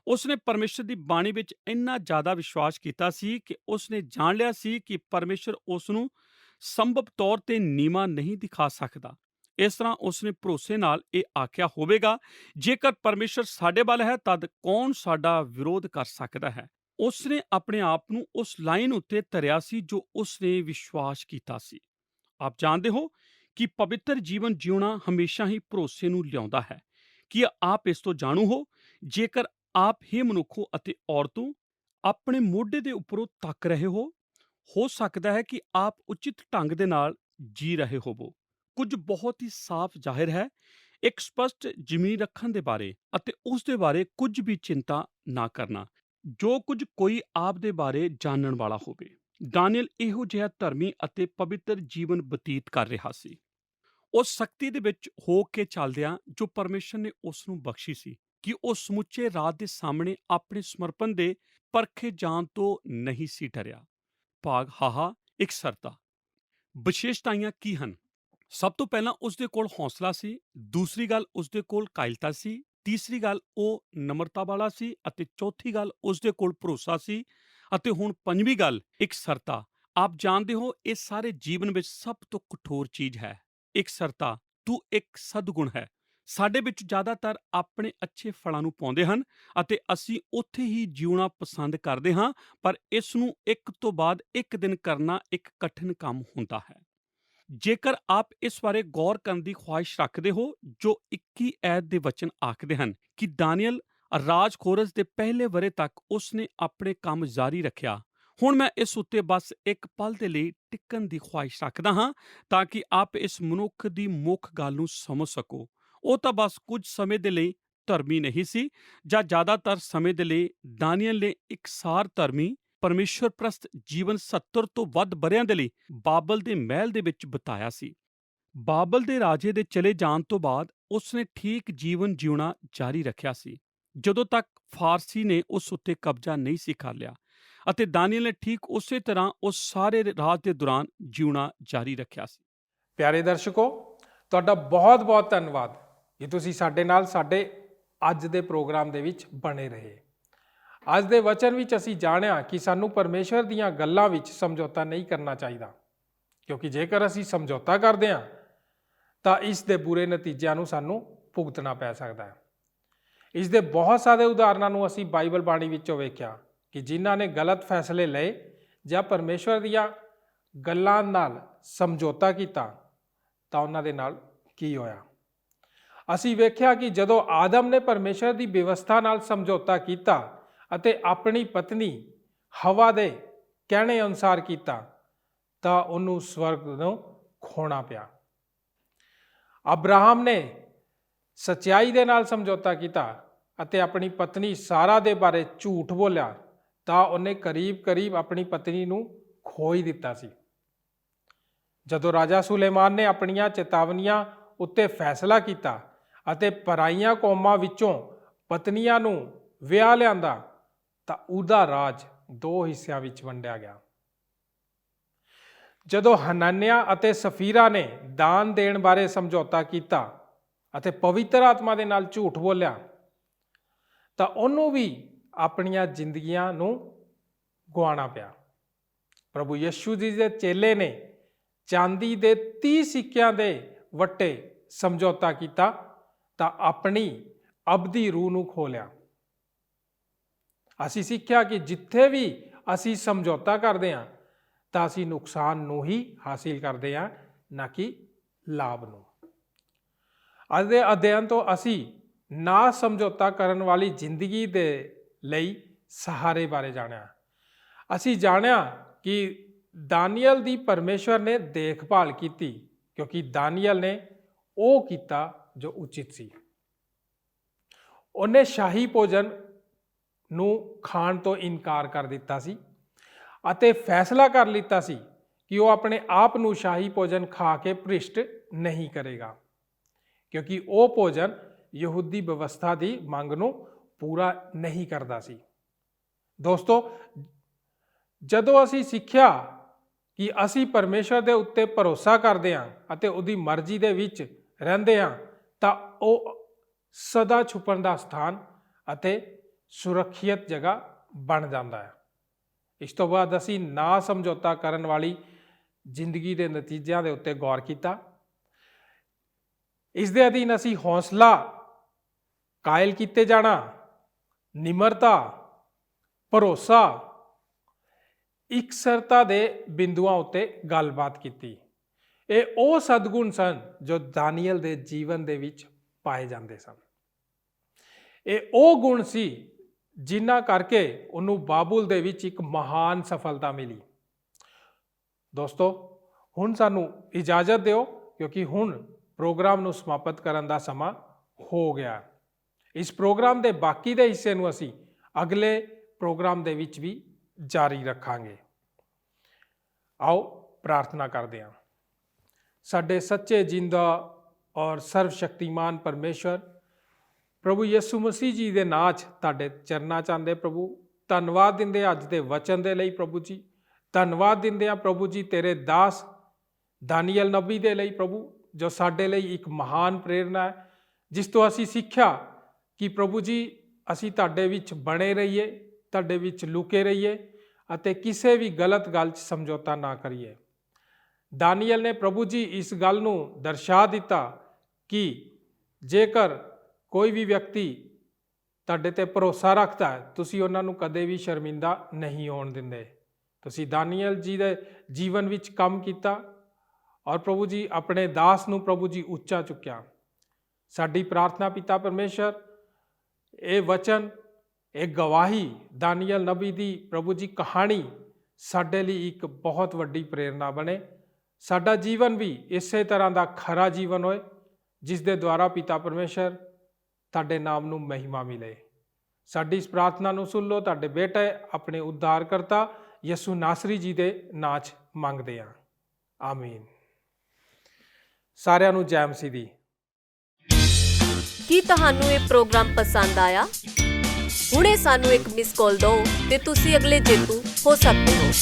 ਉਸਨੇ ਪਰਮੇਸ਼ਰ ਦੀ ਬਾਣੀ ਵਿੱਚ ਇੰਨਾ ਜ਼ਿਆਦਾ ਵਿਸ਼ਵਾਸ ਕੀਤਾ ਸੀ ਕਿ ਉਸਨੇ ਜਾਣ ਲਿਆ ਸੀ ਕਿ ਪਰਮੇਸ਼ਰ ਉਸ ਨੂੰ ਸੰਭਵ ਤੌਰ ਤੇ ਨੀਵਾਂ ਨਹੀਂ ਦਿਖਾ ਸਕਦਾ। ਇਸ ਤਰ੍ਹਾਂ ਉਸਨੇ ਭਰੋਸੇ ਨਾਲ ਇਹ ਆਖਿਆ ਹੋਵੇਗਾ, ਜੇਕਰ ਪਰਮੇਸ਼ਰ ਸਾਡੇ ਵੱਲ ਹੈ ਤਦ ਕੌਣ ਸਾਡਾ ਵਿਰੋਧ ਕਰ ਸਕਦਾ ਹੈ। ਉਸਨੇ ਆਪਣੇ ਆਪ ਨੂੰ ਉਸ ਲਾਈਨ ਉੱਤੇ ਧਰਿਆ ਸੀ ਜੋ ਉਸਨੇ ਵਿਸ਼ਵਾਸ ਕੀਤਾ ਸੀ। ਆਪ ਜਾਣਦੇ ਹੋ ਕਿ ਪਵਿੱਤਰ ਜੀਵਨ ਜਿਉਣਾ ਹਮੇਸ਼ਾ ਹੀ ਭਰੋਸੇ ਨੂੰ ਲਿਆਉਂਦਾ ਹੈ। ਕੀ ਆਪ ਇਸ ਤੋਂ ਜਾਣੂ ਹੋ? ਜੇਕਰ ਆਪ ਹੀ ਮਨੁੱਖੋ ਅਤੇ ਔਰਤੋਂ ਆਪਣੇ ਮੋਢੇ ਦੇ ਉੱਪਰੋਂ ਤੱਕ ਰਹੇ ਹੋ ਸਕਦਾ ਹੈ ਕਿ ਆਪ ਉਚਿਤ ਢੰਗ ਦੇ ਨਾਲ ਜੀ ਰਹੇ ਹੋਵੋ। ਕੁਝ ਬਹੁਤ ਹੀ ਸਾਫ਼ ਜ਼ਾਹਿਰ ਹੈ, ਇੱਕ ਸਪਸ਼ਟ ਜ਼ਮੀਨ ਰੱਖਣ ਦੇ ਬਾਰੇ ਅਤੇ ਉਸ ਦੇ ਬਾਰੇ ਕੁਝ ਵੀ ਚਿੰਤਾ ਨਾ ਕਰਨਾ ਜੋ ਕੁਝ ਕੋਈ ਆਪ ਦੇ ਬਾਰੇ ਜਾਣਨ ਵਾਲਾ ਹੋਵੇ। ਦਾਨੀਏਲ ਇਹੋ ਜਿਹਾ ਧਰਮੀ ਅਤੇ ਪਵਿੱਤਰ ਜੀਵਨ ਬਤੀਤ ਕਰ ਰਿਹਾ ਸੀ, ਉਸ ਸ਼ਕਤੀ ਦੇ ਵਿੱਚ ਹੋ ਕੇ ਚੱਲਦਿਆਂ ਜੋ ਪਰਮੇਸ਼ਰ ਨੇ ਉਸ ਨੂੰ ਬਖਸ਼ੀ ਸੀ ਕਿ ਉਹ ਸਮੁੱਚੇ ਰਾਤ ਦੇ ਸਾਹਮਣੇ ਆਪਣੇ ਸਮਰਪਣ ਦੇ ਪਰਖੇ ਜਾਣ ਤੋਂ ਨਹੀਂ ਸੀ ਡਰਿਆ। ਭਾਗ ਹਾਹਾ ਇਕਸਰਤਾ। ਵਿਸ਼ੇਸ਼ਤਾਵਾਂ ਕੀ ਹਨ? ਸਭ ਤੋਂ ਪਹਿਲਾਂ ਉਸਦੇ ਕੋਲ ਹੌਸਲਾ ਸੀ। ਦੂਸਰੀ ਗੱਲ ਉਸਦੇ ਕੋਲ ਕਾਇਲਤਾ ਸੀ। ਤੀਸਰੀ ਗੱਲ ਉਹ ਨਮਰਤਾ ਵਾਲਾ ਸੀ ਅਤੇ ਚੌਥੀ ਗੱਲ ਉਸਦੇ ਕੋਲ ਭਰੋਸਾ ਸੀ ਅਤੇ ਹੁਣ ਪੰਜਵੀਂ ਗੱਲ ਇਕਸਰਤਾ। ਆਪ ਜਾਣਦੇ ਹੋ ਇਹ ਸਾਰੇ ਜੀਵਨ ਵਿੱਚ ਸਭ ਤੋਂ ਕਠੋਰ ਚੀਜ਼ ਹੈ। ਇਕਸਰਤਾ ਤੂੰ ਇੱਕ ਸਦਗੁਣ ਹੈ। ਸਾਡੇ ਵਿੱਚ ਜ਼ਿਆਦਾਤਰ ਆਪਣੇ ਅੱਛੇ ਫਲਾਂ ਨੂੰ ਪਾਉਂਦੇ ਹਨ ਅਤੇ ਅਸੀਂ ਉੱਥੇ ਹੀ ਜਿਉਣਾ ਪਸੰਦ ਕਰਦੇ ਹਾਂ, ਪਰ ਇਸ ਨੂੰ ਇੱਕ ਤੋਂ ਬਾਅਦ ਇੱਕ ਦਿਨ ਕਰਨਾ ਇੱਕ ਕਠਿਨ ਕੰਮ ਹੁੰਦਾ ਹੈ। ਜੇਕਰ ਆਪ ਇਸ ਬਾਰੇ ਗੌਰ ਕਰਨ ਦੀ ਖੁਆਇਸ਼ ਰੱਖਦੇ ਹੋ ਜੋ 21 ਐਤ ਦੇ ਵਚਨ ਆਖਦੇ ਹਨ ਕਿ ਦਾਨੀਏਲ ਰਾਜ ਖੋਰਸ ਦੇ ਪਹਿਲੇ ਵਰੇ ਤੱਕ ਉਸਨੇ ਆਪਣੇ ਕੰਮ ਜਾਰੀ ਰੱਖਿਆ। ਹੁਣ ਮੈਂ ਇਸ ਉੱਤੇ ਬਸ ਇੱਕ ਪਲ ਦੇ ਲਈ ਟਿਕਣ ਦੀ ਖੁਆਇਸ਼ ਰੱਖਦਾ ਹਾਂ ਤਾਂ ਕਿ ਆਪ ਇਸ ਮਨੁੱਖ ਦੀ ਮੁੱਖ ਗੱਲ ਨੂੰ ਸਮਝ ਸਕੋ। ਉਹ ਤਾਂ ਬਸ ਕੁਝ ਸਮੇਂ ਦੇ ਲਈ ਧਰਮੀ ਨਹੀਂ ਸੀ, ਜਾਂ ਜ਼ਿਆਦਾਤਰ ਸਮੇਂ ਦੇ ਲਈ ਦਾਨੀਏਲ ਨੇ ਇਕਸਾਰ ਧਰਮੀ ਪਰਮੇਸ਼ਰ ਪ੍ਰਸਤ ਜੀਵਨ 70 ਤੋਂ ਵੱਧ ਵਰ੍ਹਿਆਂ ਦੇ ਲਈ ਬਾਬਲ ਦੇ ਮਹਿਲ ਦੇ ਵਿੱਚ ਬਿਤਾਇਆ ਸੀ। ਬਾਬਲ ਦੇ ਰਾਜੇ ਦੇ ਚਲੇ ਜਾਣ ਤੋਂ ਬਾਅਦ ਉਸਨੇ ਠੀਕ ਜੀਵਨ ਜਿਉਣਾ ਜਾਰੀ ਰੱਖਿਆ ਸੀ ਜਦੋਂ ਤੱਕ ਫਾਰਸੀ ਨੇ ਉਸ ਉੱਤੇ ਕਬਜ਼ਾ ਨਹੀਂ ਸੀ ਕਰ ਲਿਆ, ਅਤੇ ਦਾਨੀਏਲ ਨੇ ਠੀਕ ਉਸੇ ਤਰ੍ਹਾਂ ਉਸ ਸਾਰੇ ਰਾਜ ਦੇ ਦੌਰਾਨ ਜਿਉਣਾ ਜਾਰੀ ਰੱਖਿਆ ਸੀ। ਪਿਆਰੇ ਦਰਸ਼ਕੋ, ਤੁਹਾਡਾ ਬਹੁਤ-ਬਹੁਤ ਧੰਨਵਾਦ ਕਿ ਤੁਸੀਂ ਸਾਡੇ ਨਾਲ ਸਾਡੇ ਅੱਜ ਦੇ ਪ੍ਰੋਗਰਾਮ ਦੇ ਵਿੱਚ ਬਣੇ ਰਹੇ। ਅੱਜ ਦੇ ਵਚਨ ਵਿੱਚ ਅਸੀਂ ਜਾਣਿਆ ਕਿ ਸਾਨੂੰ ਪਰਮੇਸ਼ਰ ਦੀਆਂ ਗੱਲਾਂ ਵਿੱਚ ਸਮਝੌਤਾ ਨਹੀਂ ਕਰਨਾ ਚਾਹੀਦਾ, ਕਿਉਂਕਿ ਜੇਕਰ ਅਸੀਂ ਸਮਝੌਤਾ ਕਰਦੇ ਹਾਂ ਤਾਂ ਇਸ ਦੇ ਬੁਰੇ ਨਤੀਜਿਆਂ ਨੂੰ ਸਾਨੂੰ ਭੁਗਤਣਾ ਪੈ ਸਕਦਾ ਹੈ। ਇਸ ਦੇ ਬਹੁਤ ਸਾਰੇ ਉਦਾਹਰਨਾਂ ਨੂੰ ਅਸੀਂ ਬਾਈਬਲ ਬਾਣੀ ਵਿੱਚੋਂ ਵੇਖਿਆ ਕਿ ਜਿਨ੍ਹਾਂ ਨੇ ਗਲਤ ਫੈਸਲੇ ਲਏ ਜਾਂ ਪਰਮੇਸ਼ਰ ਦੀਆਂ ਗੱਲਾਂ ਨਾਲ ਸਮਝੌਤਾ ਕੀਤਾ ਤਾਂ ਉਹਨਾਂ ਦੇ ਨਾਲ ਕੀ ਹੋਇਆ। ਅਸੀਂ ਵੇਖਿਆ ਕਿ ਜਦੋਂ ਆਦਮ ਨੇ ਪਰਮੇਸ਼ਰ ਦੀ ਵਿਵਸਥਾ ਨਾਲ ਸਮਝੌਤਾ ਕੀਤਾ ਅਤੇ ਆਪਣੀ ਪਤਨੀ ਹਵਾ ਦੇ ਕਹਿਣੇ ਅਨੁਸਾਰ ਕੀਤਾ ਤਾਂ ਉਹਨੂੰ ਸਵਰਗ ਨੂੰ ਖੋਣਾ ਪਿਆ। ਅਬਰਾਹਮ ਨੇ ਸੱਚਾਈ ਦੇ ਨਾਲ ਸਮਝੌਤਾ ਕੀਤਾ ਅਤੇ ਆਪਣੀ ਪਤਨੀ ਸਾਰਾ ਦੇ ਬਾਰੇ ਝੂਠ ਬੋਲਿਆ ਤਾਂ ਉਹਨੇ ਕਰੀਬ ਆਪਣੀ ਪਤਨੀ ਨੂੰ ਖੋ ਹੀ ਦਿੱਤਾ ਸੀ। ਜਦੋਂ ਰਾਜਾ ਸੁਲੇਮਾਨ ਨੇ ਆਪਣੀਆਂ ਚੇਤਾਵਨੀਆਂ ਉੱਤੇ ਫੈਸਲਾ ਕੀਤਾ ਅਤੇ ਪਰਾਈਆਂ ਕੌਮਾਂ ਵਿੱਚੋਂ ਪਤਨੀਆਂ ਨੂੰ ਵਿਆਹ ਲਿਆਂਦਾ ਤਾਂ ਉਹਦਾ ਰਾਜ 2 ਹਿੱਸਿਆਂ ਵਿੱਚ ਵੰਡਿਆ ਗਿਆ। ਜਦੋਂ ਹਨਨਿਆ ਅਤੇ ਸਫੀਰਾ ਨੇ ਦਾਨ ਦੇਣ ਬਾਰੇ ਸਮਝੌਤਾ ਕੀਤਾ ਅਤੇ ਪਵਿੱਤਰ ਆਤਮਾ ਦੇ ਨਾਲ ਝੂਠ ਬੋਲਿਆ ਤਾਂ ਉਹਨੂੰ ਵੀ ਆਪਣੀਆਂ ਜ਼ਿੰਦਗੀਆਂ ਨੂੰ ਗਵਾਉਣਾ ਪਿਆ। ਪ੍ਰਭੂ ਯਿਸੂ ਜੀ ਦੇ ਚੇਲੇ ਨੇ ਚਾਂਦੀ ਦੇ 30 ਸਿੱਕਿਆਂ ਦੇ ਵੱਟੇ ਸਮਝੌਤਾ ਕੀਤਾ ਤਾਂ ਆਪਣੀ ਅਬਦੀ ਰੂਹ ਨੂੰ ਖੋ ਲਿਆ। ਅਸੀਂ ਸਿੱਖਿਆ ਕਿ ਜਿੱਥੇ ਵੀ ਅਸੀਂ ਸਮਝੌਤਾ ਕਰਦੇ ਹਾਂ ਤਾਂ ਅਸੀਂ ਨੁਕਸਾਨ ਨੂੰ ਹੀ ਹਾਸਿਲ ਕਰਦੇ ਹਾਂ, ਨਾ ਕਿ ਲਾਭ ਨੂੰ। ਅੱਜ ਦੇ ਅਧਿਐਨ ਤੋਂ ਅਸੀਂ ਨਾ ਸਮਝੌਤਾ ਕਰਨ ਵਾਲੀ ਜ਼ਿੰਦਗੀ ਦੇ ਲਈ ਸਹਾਰੇ ਬਾਰੇ ਜਾਣਿਆ। ਅਸੀਂ ਜਾਣਿਆ ਕਿ ਦਾਨੀਅਲ ਦੀ ਪਰਮੇਸ਼ਵਰ ਨੇ ਦੇਖਭਾਲ ਕੀਤੀ, ਕਿਉਂਕਿ ਦਾਨੀਅਲ ਨੇ ਉਹ ਕੀਤਾ ਜੋ ਉਚਿਤ ਸੀ। ਉਹਨੇ ਸ਼ਾਹੀ ਭੋਜਨ ਨੂੰ ਖਾਣ ਤੋਂ ਇਨਕਾਰ ਕਰ ਦਿੱਤਾ ਸੀ ਅਤੇ ਫੈਸਲਾ ਕਰ ਲਿੱਤਾ ਸੀ ਕਿ ਉਹ ਆਪਣੇ ਆਪ ਨੂੰ ਸ਼ਾਹੀ ਭੋਜਨ ਖਾ ਕੇ ਭ੍ਰਿਸ਼ਟ ਨਹੀਂ ਕਰੇਗਾ, ਕਿਉਂਕਿ ਉਹ ਭੋਜਨ ਯਹੂਦੀ ਵਿਵਸਥਾ ਦੀ ਮੰਗ ਨੂੰ ਪੂਰਾ ਨਹੀਂ ਕਰਦਾ ਸੀ। ਦੋਸਤੋ, ਜਦੋਂ ਅਸੀਂ ਸਿੱਖਿਆ ਕਿ ਅਸੀਂ ਪਰਮੇਸ਼ਵਰ ਦੇ ਉੱਤੇ ਭਰੋਸਾ ਕਰਦੇ ਹਾਂ ਅਤੇ ਉਹਦੀ ਮਰਜ਼ੀ ਦੇ ਵਿੱਚ ਰਹਿੰਦੇ ਹਾਂ ਤਾਂ ਉਹ ਸਦਾ ਛੁਪਣ ਦਾ ਸਥਾਨ ਅਤੇ ਸੁਰੱਖਿਅਤ ਜਗ੍ਹਾ ਬਣ ਜਾਂਦਾ ਹੈ। ਇਸ ਤੋਂ ਬਾਅਦ ਅਸੀਂ ਨਾ ਸਮਝੌਤਾ ਕਰਨ ਵਾਲੀ ਜ਼ਿੰਦਗੀ ਦੇ ਨਤੀਜਿਆਂ ਦੇ ਉੱਤੇ ਗੌਰ ਕੀਤਾ। ਇਸ ਦੇ ਅਧੀਨ ਅਸੀਂ ਹੌਸਲਾ, ਕਾਇਲ ਕੀਤੇ ਜਾਣਾ, ਨਿਮਰਤਾ, ਭਰੋਸਾ, ਇਕਸਰਤਾ ਦੇ ਬਿੰਦੂਆਂ ਉੱਤੇ ਗੱਲਬਾਤ ਕੀਤੀ। ਇਹ ਉਹ ਸਦਗੁਣ ਸਨ ਜੋ ਦਾਨੀਅਲ ਦੇ ਜੀਵਨ ਦੇ ਵਿੱਚ ਪਾਏ ਜਾਂਦੇ ਸਨ। ਇਹ ਉਹ ਗੁਣ ਸੀ ਜਿਨ੍ਹਾਂ ਕਰਕੇ ਉਹਨੂੰ ਬਾਬੁਲ ਦੇ ਵਿੱਚ ਇੱਕ ਮਹਾਨ ਸਫਲਤਾ ਮਿਲੀ। ਦੋਸਤੋ, ਹੁਣ ਸਾਨੂੰ ਇਜਾਜ਼ਤ ਦਿਓ, ਕਿਉਂਕਿ ਹੁਣ ਪ੍ਰੋਗਰਾਮ ਨੂੰ ਸਮਾਪਤ ਕਰਨ ਦਾ ਸਮਾਂ ਹੋ ਗਿਆ। ਇਸ ਪ੍ਰੋਗਰਾਮ ਦੇ ਬਾਕੀ ਦੇ ਹਿੱਸੇ ਨੂੰ ਅਸੀਂ ਅਗਲੇ ਪ੍ਰੋਗਰਾਮ ਦੇ ਵਿੱਚ ਵੀ ਜਾਰੀ ਰੱਖਾਂਗੇ। ਆਓ ਪ੍ਰਾਰਥਨਾ ਕਰਦੇ ਹਾਂ। ਸਾਡੇ ਸੱਚੇ ਜਿੰਦਾ ਔਰ ਸਰਵ ਸ਼ਕਤੀਮਾਨ ਪਰਮੇਸ਼ਵਰ, ਪ੍ਰਭੂ ਯਿਸੂ ਮਸੀਹ ਜੀ ਦੇ ਨਾਂ 'ਚ ਤੁਹਾਡੇ ਚਰਨਾਂ 'ਚ ਆਉਂਦੇ ਪ੍ਰਭੂ, ਧੰਨਵਾਦ ਦਿੰਦੇ ਅੱਜ ਦੇ ਵਚਨ ਦੇ ਲਈ ਪ੍ਰਭੂ ਜੀ। ਧੰਨਵਾਦ ਦਿੰਦੇ ਆ ਪ੍ਰਭੂ ਜੀ ਤੇਰੇ ਦਾਸ ਦਾਨੀਅਲ ਨਬੀ ਦੇ ਲਈ ਪ੍ਰਭੂ, ਜੋ ਸਾਡੇ ਲਈ ਇੱਕ ਮਹਾਨ ਪ੍ਰੇਰਨਾ ਹੈ, ਜਿਸ ਤੋਂ ਅਸੀਂ ਸਿੱਖਿਆ ਕਿ ਪ੍ਰਭੂ ਜੀ ਅਸੀਂ ਤੁਹਾਡੇ ਵਿੱਚ ਬਣੇ ਰਹੀਏ, ਤੁਹਾਡੇ ਵਿੱਚ ਲੁਕੇ ਰਹੀਏ ਅਤੇ ਕਿਸੇ ਵੀ ਗਲਤ ਗੱਲ 'ਚ ਸਮਝੌਤਾ ਨਾ ਕਰੀਏ। ਦਾਨੀਅਲ ਨੇ ਪ੍ਰਭੂ ਜੀ ਇਸ ਗੱਲ ਨੂੰ ਦਰਸਾ ਦਿੱਤਾ ਕਿ ਜੇਕਰ ਕੋਈ ਵੀ ਵਿਅਕਤੀ ਤੁਹਾਡੇ ਤੇ ਭਰੋਸਾ ਰੱਖਦਾ ਹੈ, ਤੁਸੀਂ ਉਹਨਾਂ ਨੂੰ ਕਦੇ ਵੀ ਸ਼ਰਮਿੰਦਾ ਨਹੀਂ ਹੋਣ ਦਿੰਦੇ। ਤੁਸੀਂ ਦਾਨੀਅਲ ਜੀ ਦੇ ਜੀਵਨ ਵਿੱਚ ਕੰਮ ਕੀਤਾ ਔਰ ਪ੍ਰਭੂ ਜੀ ਆਪਣੇ ਦਾਸ ਨੂੰ ਪ੍ਰਭੂ ਜੀ ਉੱਚਾ ਚੁੱਕਿਆ। ਸਾਡੀ ਪ੍ਰਾਰਥਨਾ ਪਿਤਾ ਪਰਮੇਸ਼ਰ, ਇਹ ਵਚਨ, ਇਹ ਗਵਾਹੀ ਦਾਨੀਅਲ ਨਬੀ ਦੀ ਪ੍ਰਭੂ ਜੀ ਕਹਾਣੀ ਸਾਡੇ ਲਈ ਇੱਕ ਬਹੁਤ ਵੱਡੀ ਪ੍ਰੇਰਨਾ ਬਣੇ। ਸਾਡਾ ਜੀਵਨ ਵੀ ਇਸੇ ਤਰ੍ਹਾਂ ਦਾ ਖਰਾ ਜੀਵਨ ਹੋਏ, ਜਿਸ ਦੇ ਦੁਆਰਾ ਪਿਤਾ ਪਰਮੇਸ਼ਰ ਤੁਹਾਡੇ ਨਾਮ ਨੂੰ ਮਹਿਮਾ ਮਿਲੇ। ਸਾਡੀ ਇਸ ਪ੍ਰਾਰਥਨਾ ਨੂੰ ਸੁਣ ਲਓ, ਤੁਹਾਡੇ ਬੇਟੇ ਆਪਣੇ ਉद्धारकर्ता ਯਿਸੂ ਨਾਸਰੀ ਜੀ ਦੇ ਨਾਂ 'ਚ ਮੰਗਦੇ ਹਾਂ, ਆਮੀਨ। ਸਾਰਿਆਂ ਨੂੰ ਜੈ ਮਸੀਹ ਦੀ। ਕੀ ਤੁਹਾਨੂੰ ਇਹ ਪ੍ਰੋਗਰਾਮ ਪਸੰਦ ਆਇਆ? ਹੁਣੇ ਸਾਨੂੰ ਇੱਕ ਮਿਸ ਕਾਲ ਦਿਓ ਤੇ ਤੁਸੀਂ ਅਗਲੇ ਜੇਤੂ ਹੋ ਸਕਦੇ ਹੋ।